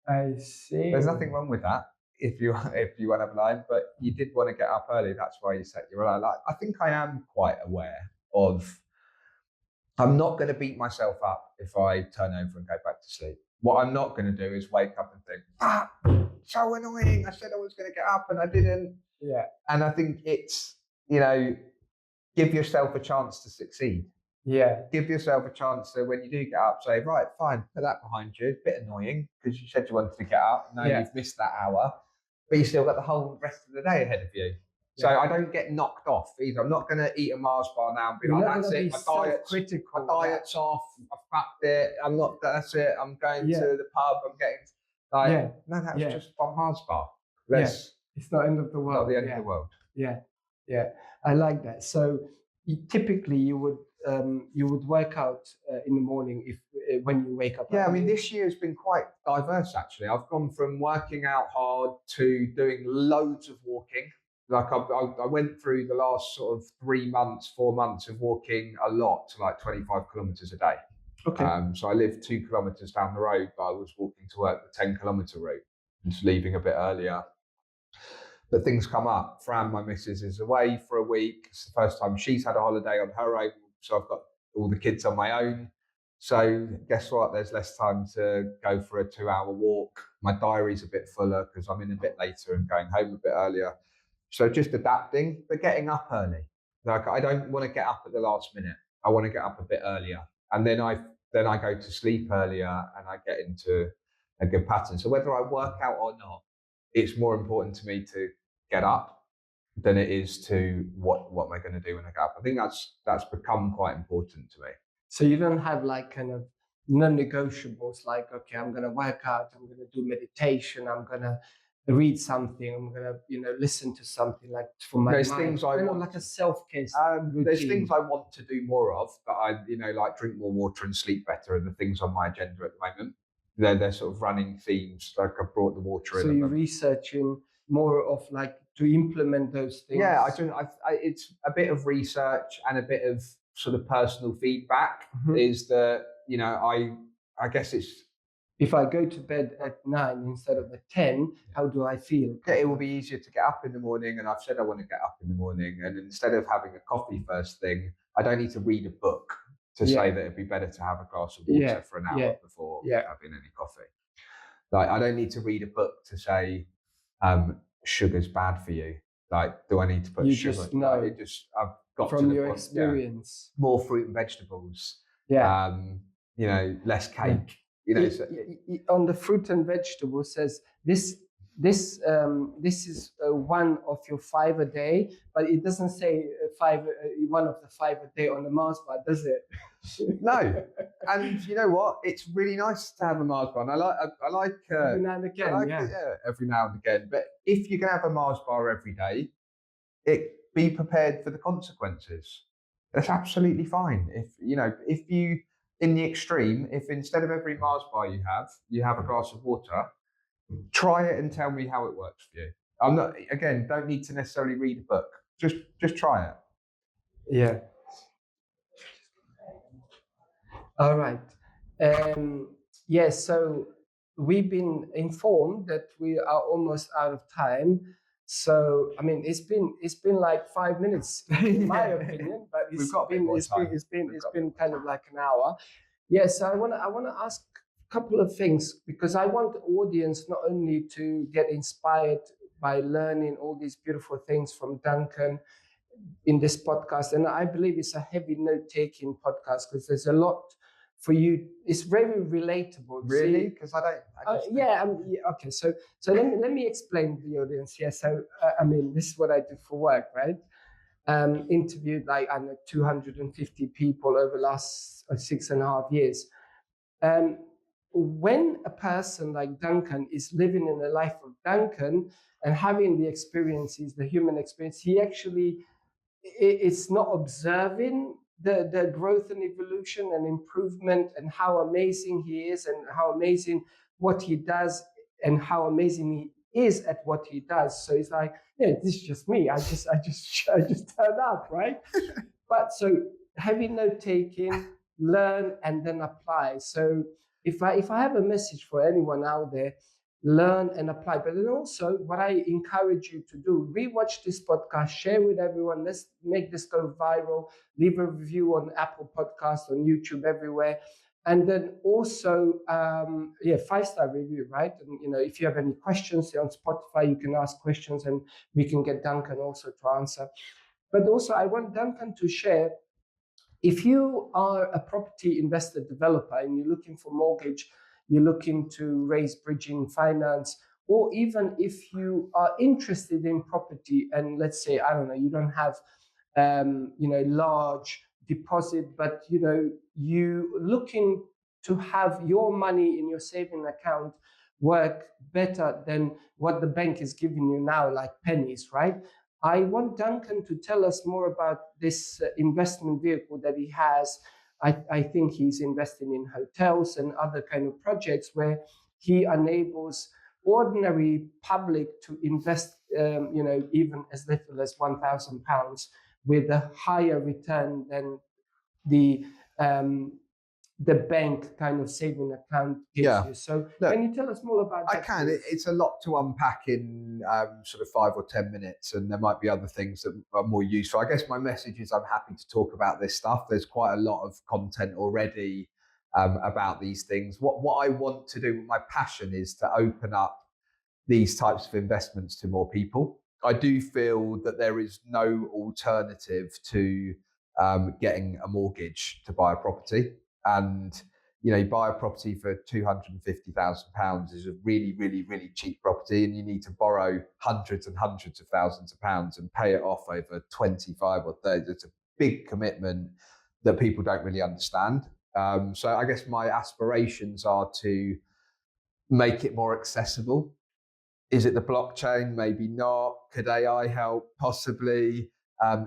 I see. There's nothing wrong with that if you want to have a line, but you did want to get up early. That's why you set your alarm. I think I am quite aware of. I'm not going to beat myself up if I turn over and go back to sleep. What I'm not going to do is wake up and think, so annoying. I said I was going to get up and I didn't. Yeah. And I think it's, you know, give yourself a chance to succeed. Yeah. Give yourself a chance to, when you do get up, say, right, fine, put that behind you. It's a bit annoying because you said you wanted to get up. Now you've missed that hour, but you still got the whole rest of the day ahead of you. So I don't get knocked off either. I'm not going to eat a Mars bar now and be like, that's it, my diet's off, I've fucked it, I'm not, that's it, I'm going to the pub, I'm getting, no, that was just one Mars bar. It's not end of the world. Not the end of the world. Yeah, I like that. So typically you would work out in the morning when you wake up. Yeah, I mean, this year has been quite diverse, actually. I've gone from working out hard to doing loads of walking. Like I went through the last sort of 4 months of walking a lot, to like 25 kilometers a day. Okay. So I live 2 kilometers down the road, but I was walking to work the 10-kilometer route and just leaving a bit earlier. But things come up. Fran, my missus, is away for a week. It's the first time she's had a holiday on her own. So I've got all the kids on my own. So guess what? There's less time to go for a 2-hour walk. My diary's a bit fuller because I'm in a bit later and going home a bit earlier. So just adapting, but getting up early. Like, I don't want to get up at the last minute. I want to get up a bit earlier. And then I go to sleep earlier and I get into a good pattern. So whether I work out or not, it's more important to me to get up than it is to what am I going to do when I get up. I think that's become quite important to me. So you don't have like kind of non-negotiables like, okay, I'm going to work out, I'm going to do meditation, I'm going to read something, I'm going to, listen to something like for my There's mind. things I want, like a self-care there's things I want to do more of, but I, like drink more water and sleep better are the things on my agenda at the moment. They're sort of running themes. Like I brought the water in. So you're researching more of like to implement those things? Yeah, it's a bit of research and a bit of sort of personal feedback. Is that, I guess it's, if I go to bed at 9 instead of at 10, how do I feel? It will be easier to get up in the morning, and I've said I want to get up in the morning, and instead of having a coffee first thing, I don't need to read a book to say that it'd be better to have a glass of water for an hour before having any coffee. Like, I don't need to read a book to say sugar's bad for you. Like, do I need to put sugar? Just know. I've got from to your point, experience. More fruit and vegetables. Yeah. Less cake. On the fruit and vegetables says this is one of your 5 a day, but it doesn't say one of the 5 a day on the Mars bar, does it? No. And you know what? It's really nice to have a Mars bar. And I like every now and again. Every now and again. But if you're gonna have a Mars bar every day, be prepared for the consequences. That's absolutely fine. If you, in the extreme, if instead of every Mars bar you have a glass of water, try it and tell me how it works for you. Don't need to necessarily read a book. just try it. Yeah. All right. Yes, so we've been informed that we are almost out of time. So I mean, it's been like 5 minutes in my opinion, but it's been kind of like an hour. Yes, I wanna ask a couple of things because I want the audience not only to get inspired by learning all these beautiful things from Duncan in this podcast, and I believe it's a heavy note-taking podcast because there's a lot for you. It's very relatable. Really? Because I don't. Yeah. Okay. So let me explain to the audience. Yeah. So I mean, this is what I do for work, right? Interviewed like, I don't know, 250 people over the last 6.5 years. When a person like Duncan is living in the life of Duncan and having the experiences, the human experience, he actually it's not observing the growth and evolution and improvement and how amazing he is and how amazing what he does and how amazing he is at what he does. So it's like, yeah, this is just me. I just turned up, right? But so heavy note taking, learn and then apply. So if I have a message for anyone out there, learn and apply. But then also what I encourage you to do, rewatch this podcast, share with everyone. Let's make this go viral. Leave a review on Apple Podcasts, on YouTube, everywhere. And then also, 5-star review, right? And if you have any questions on Spotify, you can ask questions and we can get Duncan also to answer. But also I want Duncan to share, if you are a property investor developer and you're looking for mortgage, you're looking to raise bridging finance, or even if you are interested in property and let's say, I don't know, you don't have, large deposit, but, you looking to have your money in your saving account work better than what the bank is giving you now, like pennies, right? I want Duncan to tell us more about this investment vehicle that he has. I think he's investing in hotels and other kind of projects where he enables ordinary public to invest, even as little as £1,000 with a higher return than the bank kind of saving account gives you. So can you tell us more about that? I can. It's a lot to unpack in sort of 5 or 10 minutes, and there might be other things that are more useful. I guess my message is I'm happy to talk about this stuff. There's quite a lot of content already about these things. What I want to do, my passion is to open up these types of investments to more people. I do feel that there is no alternative to getting a mortgage to buy a property. And you buy a property for £250,000 is a really, really, really cheap property, and you need to borrow hundreds and hundreds of thousands of pounds and pay it off over 25 or 30. It's a big commitment that people don't really understand. So I guess my aspirations are to make it more accessible. Is it the blockchain? Maybe not. Could AI help? Possibly.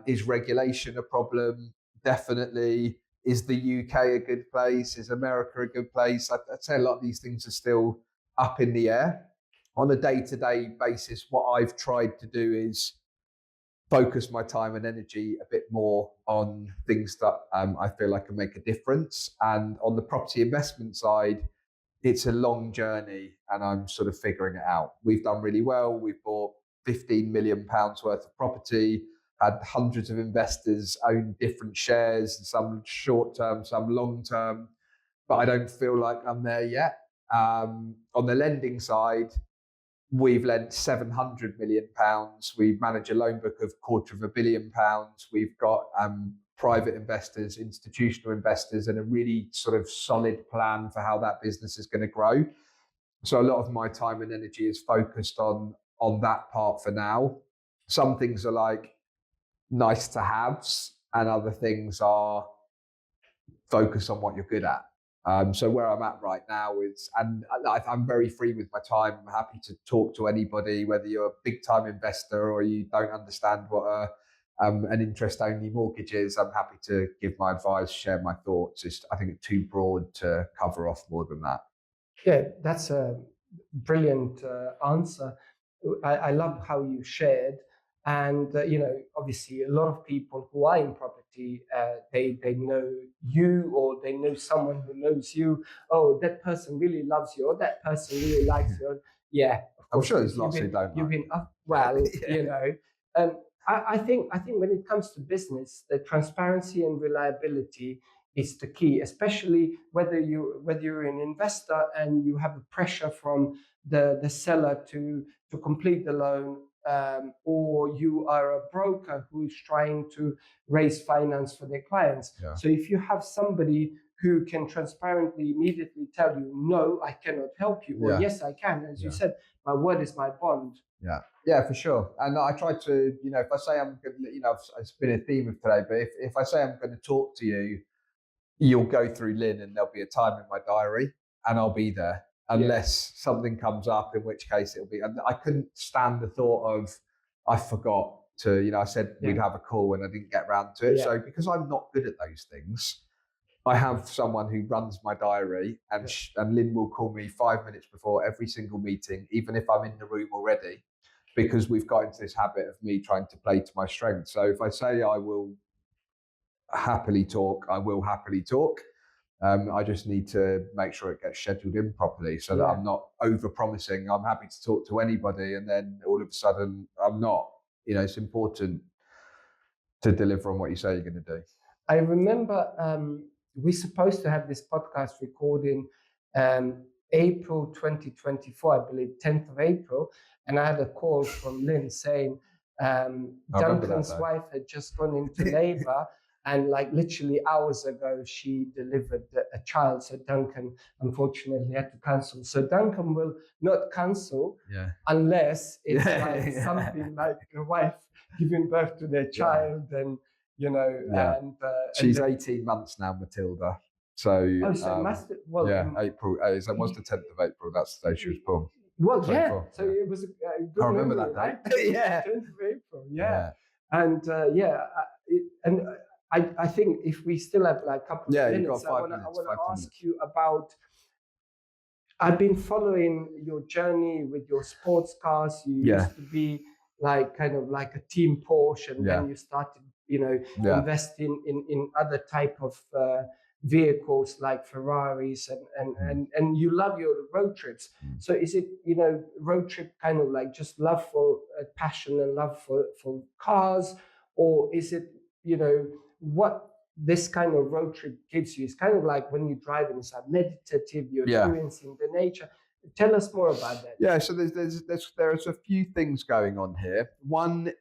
Is regulation a problem? Definitely. Is the UK a good place? Is America a good place? I'd say a lot of these things are still up in the air. On a day-to-day basis, what I've tried to do is focus my time and energy a bit more on things that I feel I can make a difference. And on the property investment side, it's a long journey and I'm sort of figuring it out. We've done really well. We've bought £15 million worth of property, had hundreds of investors own different shares, some short-term, some long-term, but I don't feel like I'm there yet. On the lending side, we've lent £700 million. We manage a loan book of £250 million. We've got private investors, institutional investors, and a really sort of solid plan for how that business is going to grow. So a lot of my time and energy is focused on that part for now. Some things are like nice to haves, and other things are focus on what you're good at. So where I'm at right now is, and I'm very free with my time. I'm happy to talk to anybody, whether you're a big time investor or you don't understand what an interest-only mortgage is. I'm happy to give my advice, share my thoughts. I think it's too broad to cover off more than that. Yeah, that's a brilliant answer. I love how you shared And obviously, a lot of people who are in property, they know you, or they know someone who knows you. Oh, that person really loves you, or that person really likes you. Yeah, of course. I'm sure there's lots who don't. You've been up well, Um, I think when it comes to business, the transparency and reliability is the key, especially whether you're an investor and you have a pressure from the seller to complete the loan, or you are a broker who's trying to raise finance for their clients. Yeah. So if you have somebody who can transparently immediately tell you, no, I cannot help you, or yes, I can, as you said, my word is my bond. Yeah, for sure. And I try to, if I say I'm going to, it's been a theme of today, but if I say I'm going to talk to you, you'll go through Lynn, and there'll be a time in my diary, and I'll be there unless something comes up, in which case it'll be. And I couldn't stand the thought of I forgot to, I said we'd have a call and I didn't get around to it. So because I'm not good at those things, I have someone who runs my diary, and Lynn will call me 5 minutes before every single meeting, even if I'm in the room already, because we've got into this habit of me trying to play to my strengths. So if I say I will happily talk, I will happily talk. I just need to make sure it gets scheduled in properly, so that I'm not over promising. I'm happy to talk to anybody, and then all of a sudden I'm not. It's important to deliver on what you say you're going to do. I remember we're supposed to have this podcast recording April 2024, I believe, 10th of April. And I had a call from Lynn saying Duncan's wife had just gone into labor, and like literally hours ago, she delivered a child. So Duncan, unfortunately, had to cancel. So Duncan will not cancel unless it's like something like a wife giving birth to their child, and and she's 18 months now, Matilda. So April. That was the 10th of April. That's the day she was born. Well, so it was a good I remember memory, that day. Right? 10th of April. And I think if we still have like a couple of minutes, I want to ask you about. I've been following your journey with your sports cars. You used to be like kind of like a team Porsche, and then you started, investing in other type of vehicles like Ferraris, and you love your road trips. So is it, road trip kind of like just love for passion and love for cars, or is it, what this kind of road trip gives you? It's kind of like when you're driving, it's like meditative, you're experiencing the nature. Tell us more about that. Yeah, so there's a few things going on here. One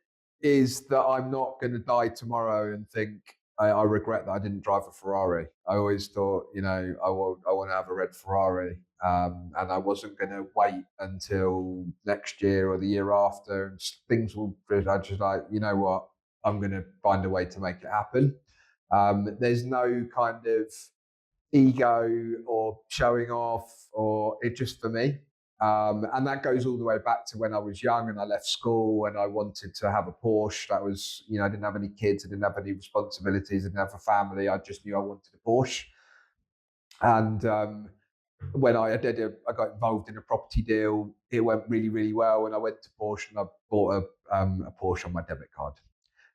is that I'm not going to die tomorrow and think I regret that I didn't drive a Ferrari. I always thought, I want to have a red Ferrari, and I wasn't going to wait until next year or the year after. And things will. I just like, you know what, I'm going to find a way to make it happen. There's no kind of ego or showing off, or it just for me. And that goes all the way back to when I was young and I left school and I wanted to have a Porsche. That was, I didn't have any kids, I didn't have any responsibilities, I didn't have a family. I just knew I wanted a Porsche. And when I got involved in a property deal, it went really, really well. And I went to Porsche and I bought a Porsche on my debit card.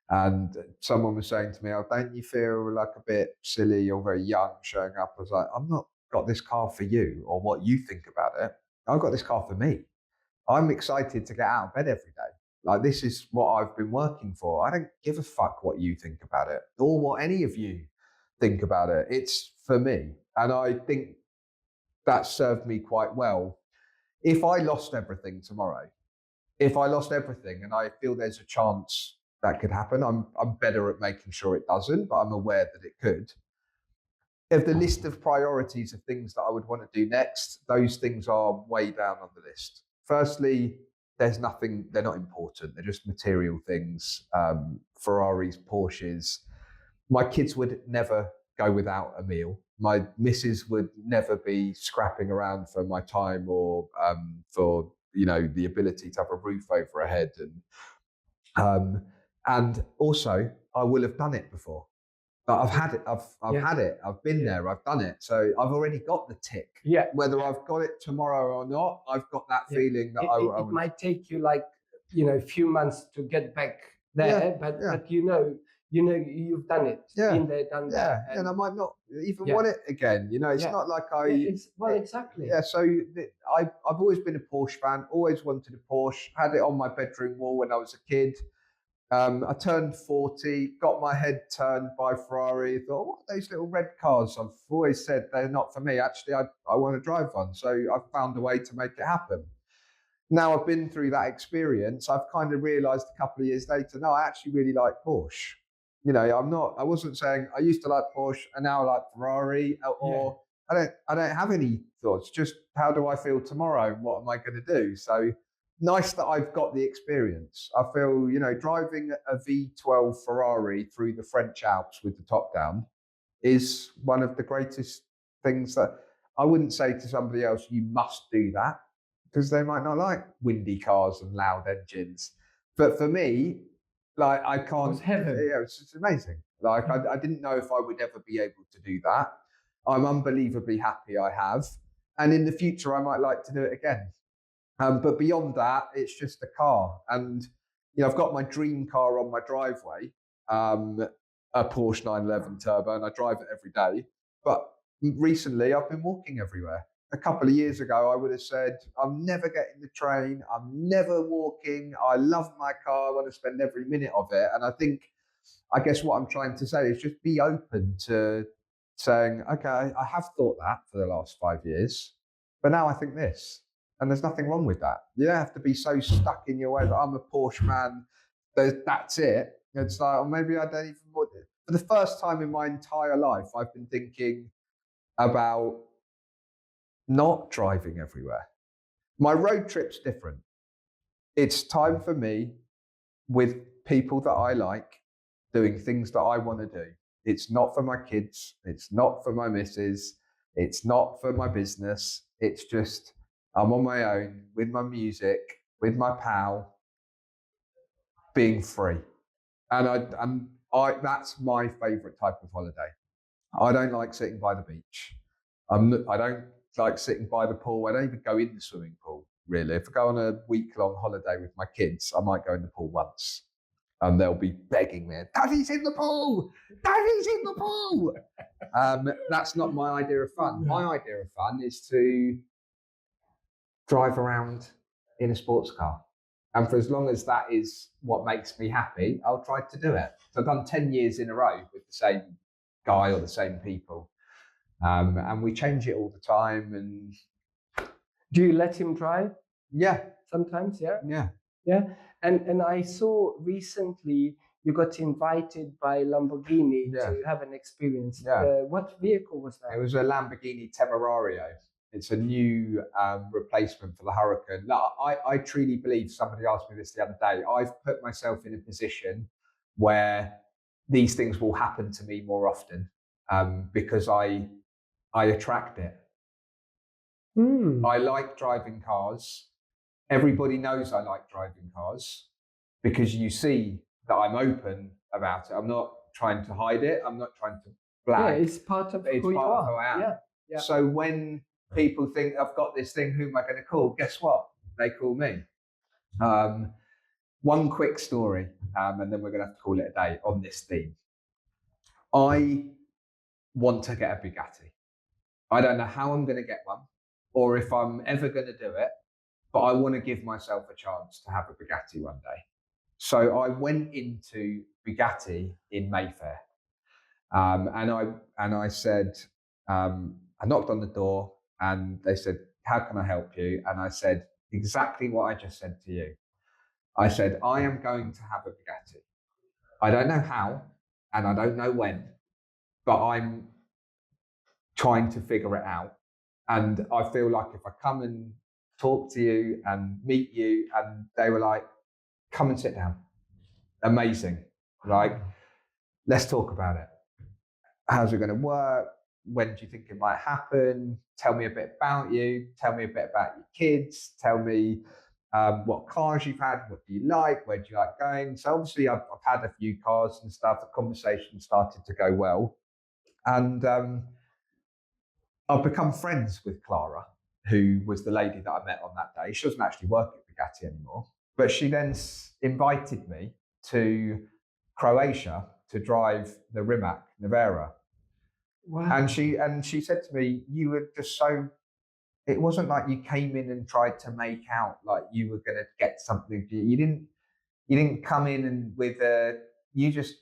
And someone was saying to me, "Oh, don't you feel like a bit silly or very young showing up?" I was like, "I'm not got this car for you or what you think about it. I've got this car for me. I'm excited to get out of bed every day. Like, this is what I've been working for. I don't give a fuck what you think about it or what any of you think about it. It's for me." And I think that served me quite well. If I lost everything tomorrow, and I feel there's a chance that could happen, I'm better at making sure it doesn't, but I'm aware that it could. If the list of priorities of things that I would want to do next, those things are way down on the list. Firstly, they're not important. They're just material things. Ferraris, Porsches. My kids would never go without a meal. My missus would never be scrapping around for my time or for the ability to have a roof over her head. And also, I will have done it before. But I've had it. I've had it. I've been there. I've done it. So I've already got the tick. Yeah. Whether I've got it tomorrow or not, I've got that feeling that it might take you like few months to get back there, but you've done it, been there, done that. And I might not even want it again. It's not like exactly. Yeah, so I've always been a Porsche fan, always wanted a Porsche, had it on my bedroom wall when I was a kid. I turned 40, got my head turned by Ferrari, thought, what are those little red cars? I've always said they're not for me. Actually, I want to drive one. So I've found a way to make it happen. Now I've been through that experience, I've kind of realized a couple of years later, no, I actually really like Porsche. I wasn't saying I used to like Porsche and now I like Ferrari, or I don't have any thoughts, just how do I feel tomorrow and what am I going to do? So nice that I've got the experience. I feel, driving a V12 Ferrari through the French Alps with the top down is one of the greatest things that I wouldn't say to somebody else, you must do that, because they might not like windy cars and loud engines. But for me, like, I can't. It's heaven. Yeah, it's amazing. Like, I didn't know if I would ever be able to do that. I'm unbelievably happy I have. And in the future, I might like to do it again. But beyond that, it's just a car. And, I've got my dream car on my driveway, a Porsche 911 Turbo, and I drive it every day. But recently, I've been walking everywhere. A couple of years ago, I would have said, I'm never getting the train. I'm never walking. I love my car. I want to spend every minute of it. And I guess what I'm trying to say is just be open to saying, okay, I have thought that for the last 5 years, but now I think this. And there's nothing wrong with that. You don't have to be so stuck in your way that I'm a Porsche man. That's it. It's like, or maybe I don't even want it. For the first time in my entire life, I've been thinking about not driving everywhere. My road trip's different. It's time for me with people that I like, doing things that I want to do. It's not for my kids. It's not for my missus. It's not for my business. It's just, I'm on my own with my music, with my pal, being free. And that's my favorite type of holiday. I don't like sitting by the beach. I don't like sitting by the pool. I don't even go in the swimming pool, really. If I go on a week-long holiday with my kids, I might go in the pool once. And they'll be begging me, Daddy's in the pool! Daddy's in the pool! That's not my idea of fun. My idea of fun is to drive around in a sports car. And for as long as that is what makes me happy, I'll try to do it. So I've done 10 years in a row with the same guy or the same people. And we change it all the time. And do you let him drive? Yeah. Sometimes, yeah? Yeah. Yeah. And I saw recently you got invited by Lamborghini to have an experience. Yeah. What vehicle was that? It was a Lamborghini Temerario. It's a new replacement for the Huracan. Now, I truly believe, somebody asked me this the other day, I've put myself in a position where these things will happen to me more often because I attract it. I like driving cars. Everybody knows I like driving cars because you see that I'm open about it. I'm not trying to hide it. I'm not trying to blag. Yeah, it's part of who you are. Who I am. Yeah. So when people think I've got this thing, who am I going to call? Guess what? They call me. One quick story, and then we're going to have to call it a day on this theme. I want to get a Bugatti. I don't know how I'm going to get one or if I'm ever going to do it, but I want to give myself a chance to have a Bugatti one day. So I went into Bugatti in Mayfair, and I said, I knocked on the door, and they said, "How can I help you?" And I said exactly what I just said to you. I said, I am going to have a Bugatti. I don't know how, and I don't know when, but I'm trying to figure it out. And I feel like if I come and talk to you and meet you, and they were like, come and sit down. Amazing. Like, let's talk about it. How's it going to work? When do you think it might happen? Tell me a bit about you. Tell me a bit about your kids. Tell me what cars you've had. What do you like? Where do you like going? So obviously I've had a few cars and stuff. The conversation started to go well. And I've become friends with Clara, who was the lady that I met on that day. She doesn't actually work at Bugatti anymore. But she then invited me to Croatia to drive the Rimac Nevera. Wow. And she said to me, you were just so, it wasn't like you came in and tried to make out like you were going to get something. You didn't come in and you just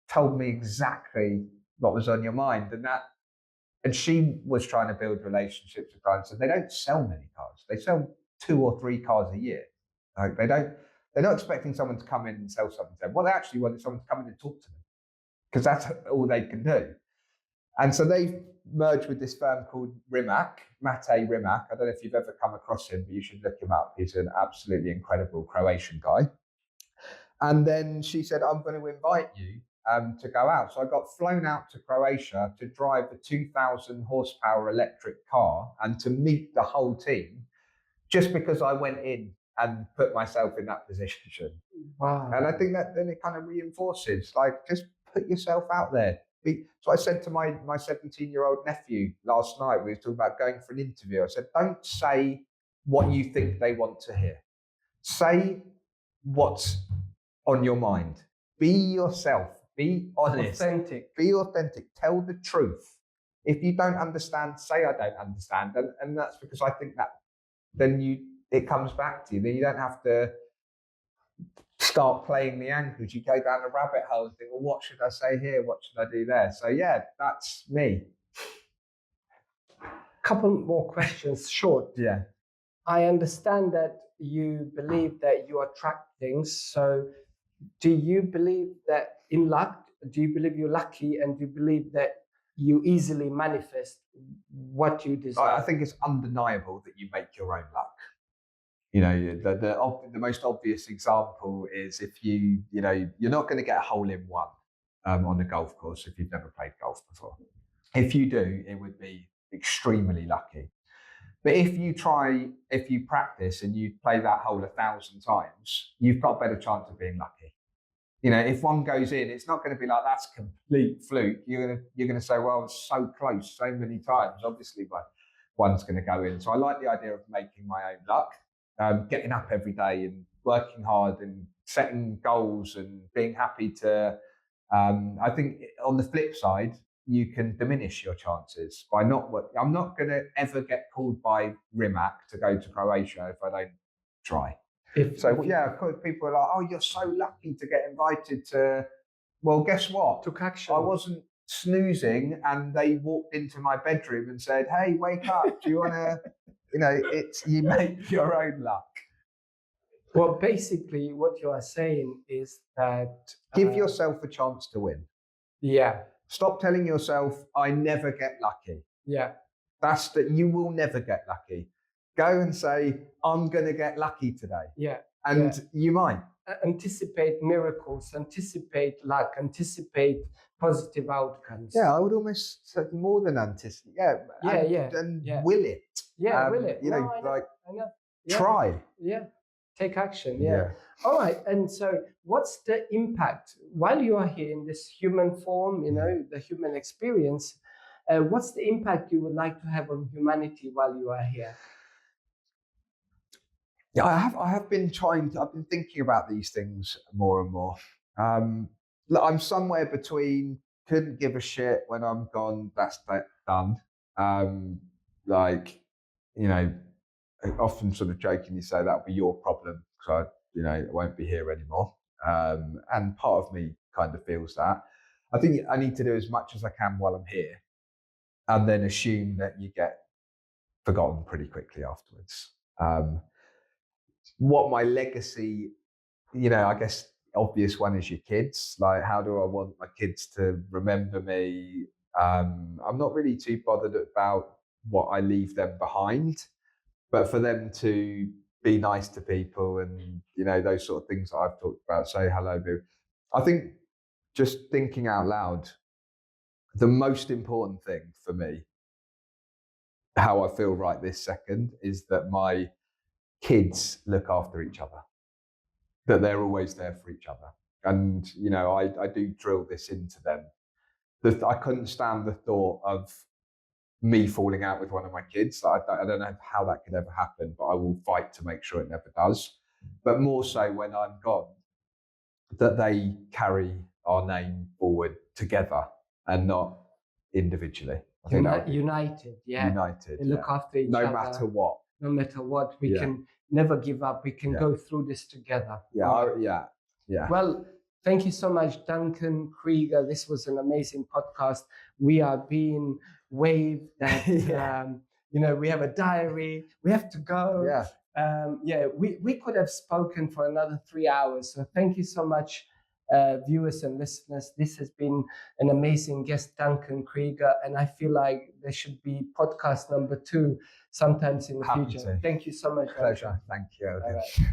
told me exactly what was on your mind. And she was trying to build relationships with clients. So they don't sell many cars. They sell 2 or 3 cars a year. Like they're not expecting someone to come in and sell something to them. What they actually want is someone to come in and talk to them, because that's all they can do. And so they merged with this firm called Rimac, Mate Rimac. I don't know if you've ever come across him, but you should look him up. He's an absolutely incredible Croatian guy. And then she said, I'm going to invite you to go out. So I got flown out to Croatia to drive a 2,000 horsepower electric car and to meet the whole team, just because I went in and put myself in that position. Wow. And I think that then it kind of reinforces, like, just put yourself out there. So I said to my 17-year-old nephew last night, we were talking about going for an interview. I said, don't say what you think they want to hear. Say what's on your mind. Be yourself. Be honest. Authentic. Be authentic. Tell the truth. If you don't understand, say I don't understand. And that's because I think that then it comes back to you. Then you don't have to start playing the ankles. You go down a rabbit hole and think, well, what should I say here? What should I do there? So yeah, that's me. Couple more questions, short. Yeah. I understand that you believe that you attract things. So do you believe that in luck? Do you believe you're lucky? And do you believe that you easily manifest what you desire? I think it's undeniable that you make your own luck. You know, the most obvious example is if you're not going to get a hole in one on a golf course if you've never played golf before. If you do, it would be extremely lucky. But if you practice and you play that hole 1,000 times, you've got a better chance of being lucky. You know, if one goes in, it's not going to be like that's complete fluke. You're going to say, well, it's so close so many times. Obviously, one's going to go in. So I like the idea of making my own luck. Getting up every day and working hard and setting goals and being happy to, I think on the flip side, you can diminish your chances by I'm not going to ever get called by Rimac to go to Croatia if I don't try. Of course, people are like, oh, you're so lucky to get invited to, well, guess what? Took action. I wasn't snoozing and they walked into my bedroom and said, hey, wake up, do you want to... you make your own luck. Well, basically, what you are saying is that give yourself a chance to win. Yeah. Stop telling yourself, I never get lucky. Yeah. That's that you will never get lucky. Go and say, I'm going to get lucky today. Yeah. And you might. Anticipate miracles, anticipate luck, anticipate positive outcomes. Yeah, I would almost say more than anticipate. Will it. Yeah, will it. I know. Try. Yeah, take action. Yeah. All right. And so what's the impact while you are here in this human form, the human experience, what's the impact you would like to have on humanity while you are here? Yeah, I have been I've been thinking about these things more and more. I'm somewhere between couldn't give a shit when I'm gone, that's done. I often sort of jokingly say that'll be your problem because I won't be here anymore. And part of me kind of feels that. I think I need to do as much as I can while I'm here and then assume that you get forgotten pretty quickly afterwards. What my legacy, I guess obvious one is your kids. Like, how do I want my kids to remember me? I'm not really too bothered about what I leave them behind, but for them to be nice to people and, those sort of things that I've talked about, say hello. I think just thinking out loud, the most important thing for me, how I feel right this second, is that my kids look after each other, that they're always there for each other. And, I do drill this into them. I couldn't stand the thought of me falling out with one of my kids. I don't know how that could ever happen, but I will fight to make sure it never does. but more so when I'm gone, that they carry our name forward together and not individually. I think that would be United, yeah. united. They look after each no other. matter what. No matter what, we can never give up. We can go through this together. Yeah. Well, thank you so much, Duncan Kreeger. This was an amazing podcast. We are being waved that, we have a diary. We have to go. We could have spoken for another 3 hours. So thank you so much, viewers and listeners. This has been an amazing guest, Duncan Kreeger, and I feel like there should be podcast number 2 sometimes in the future. Thank you so much. Pleasure. Duncan. Thank you.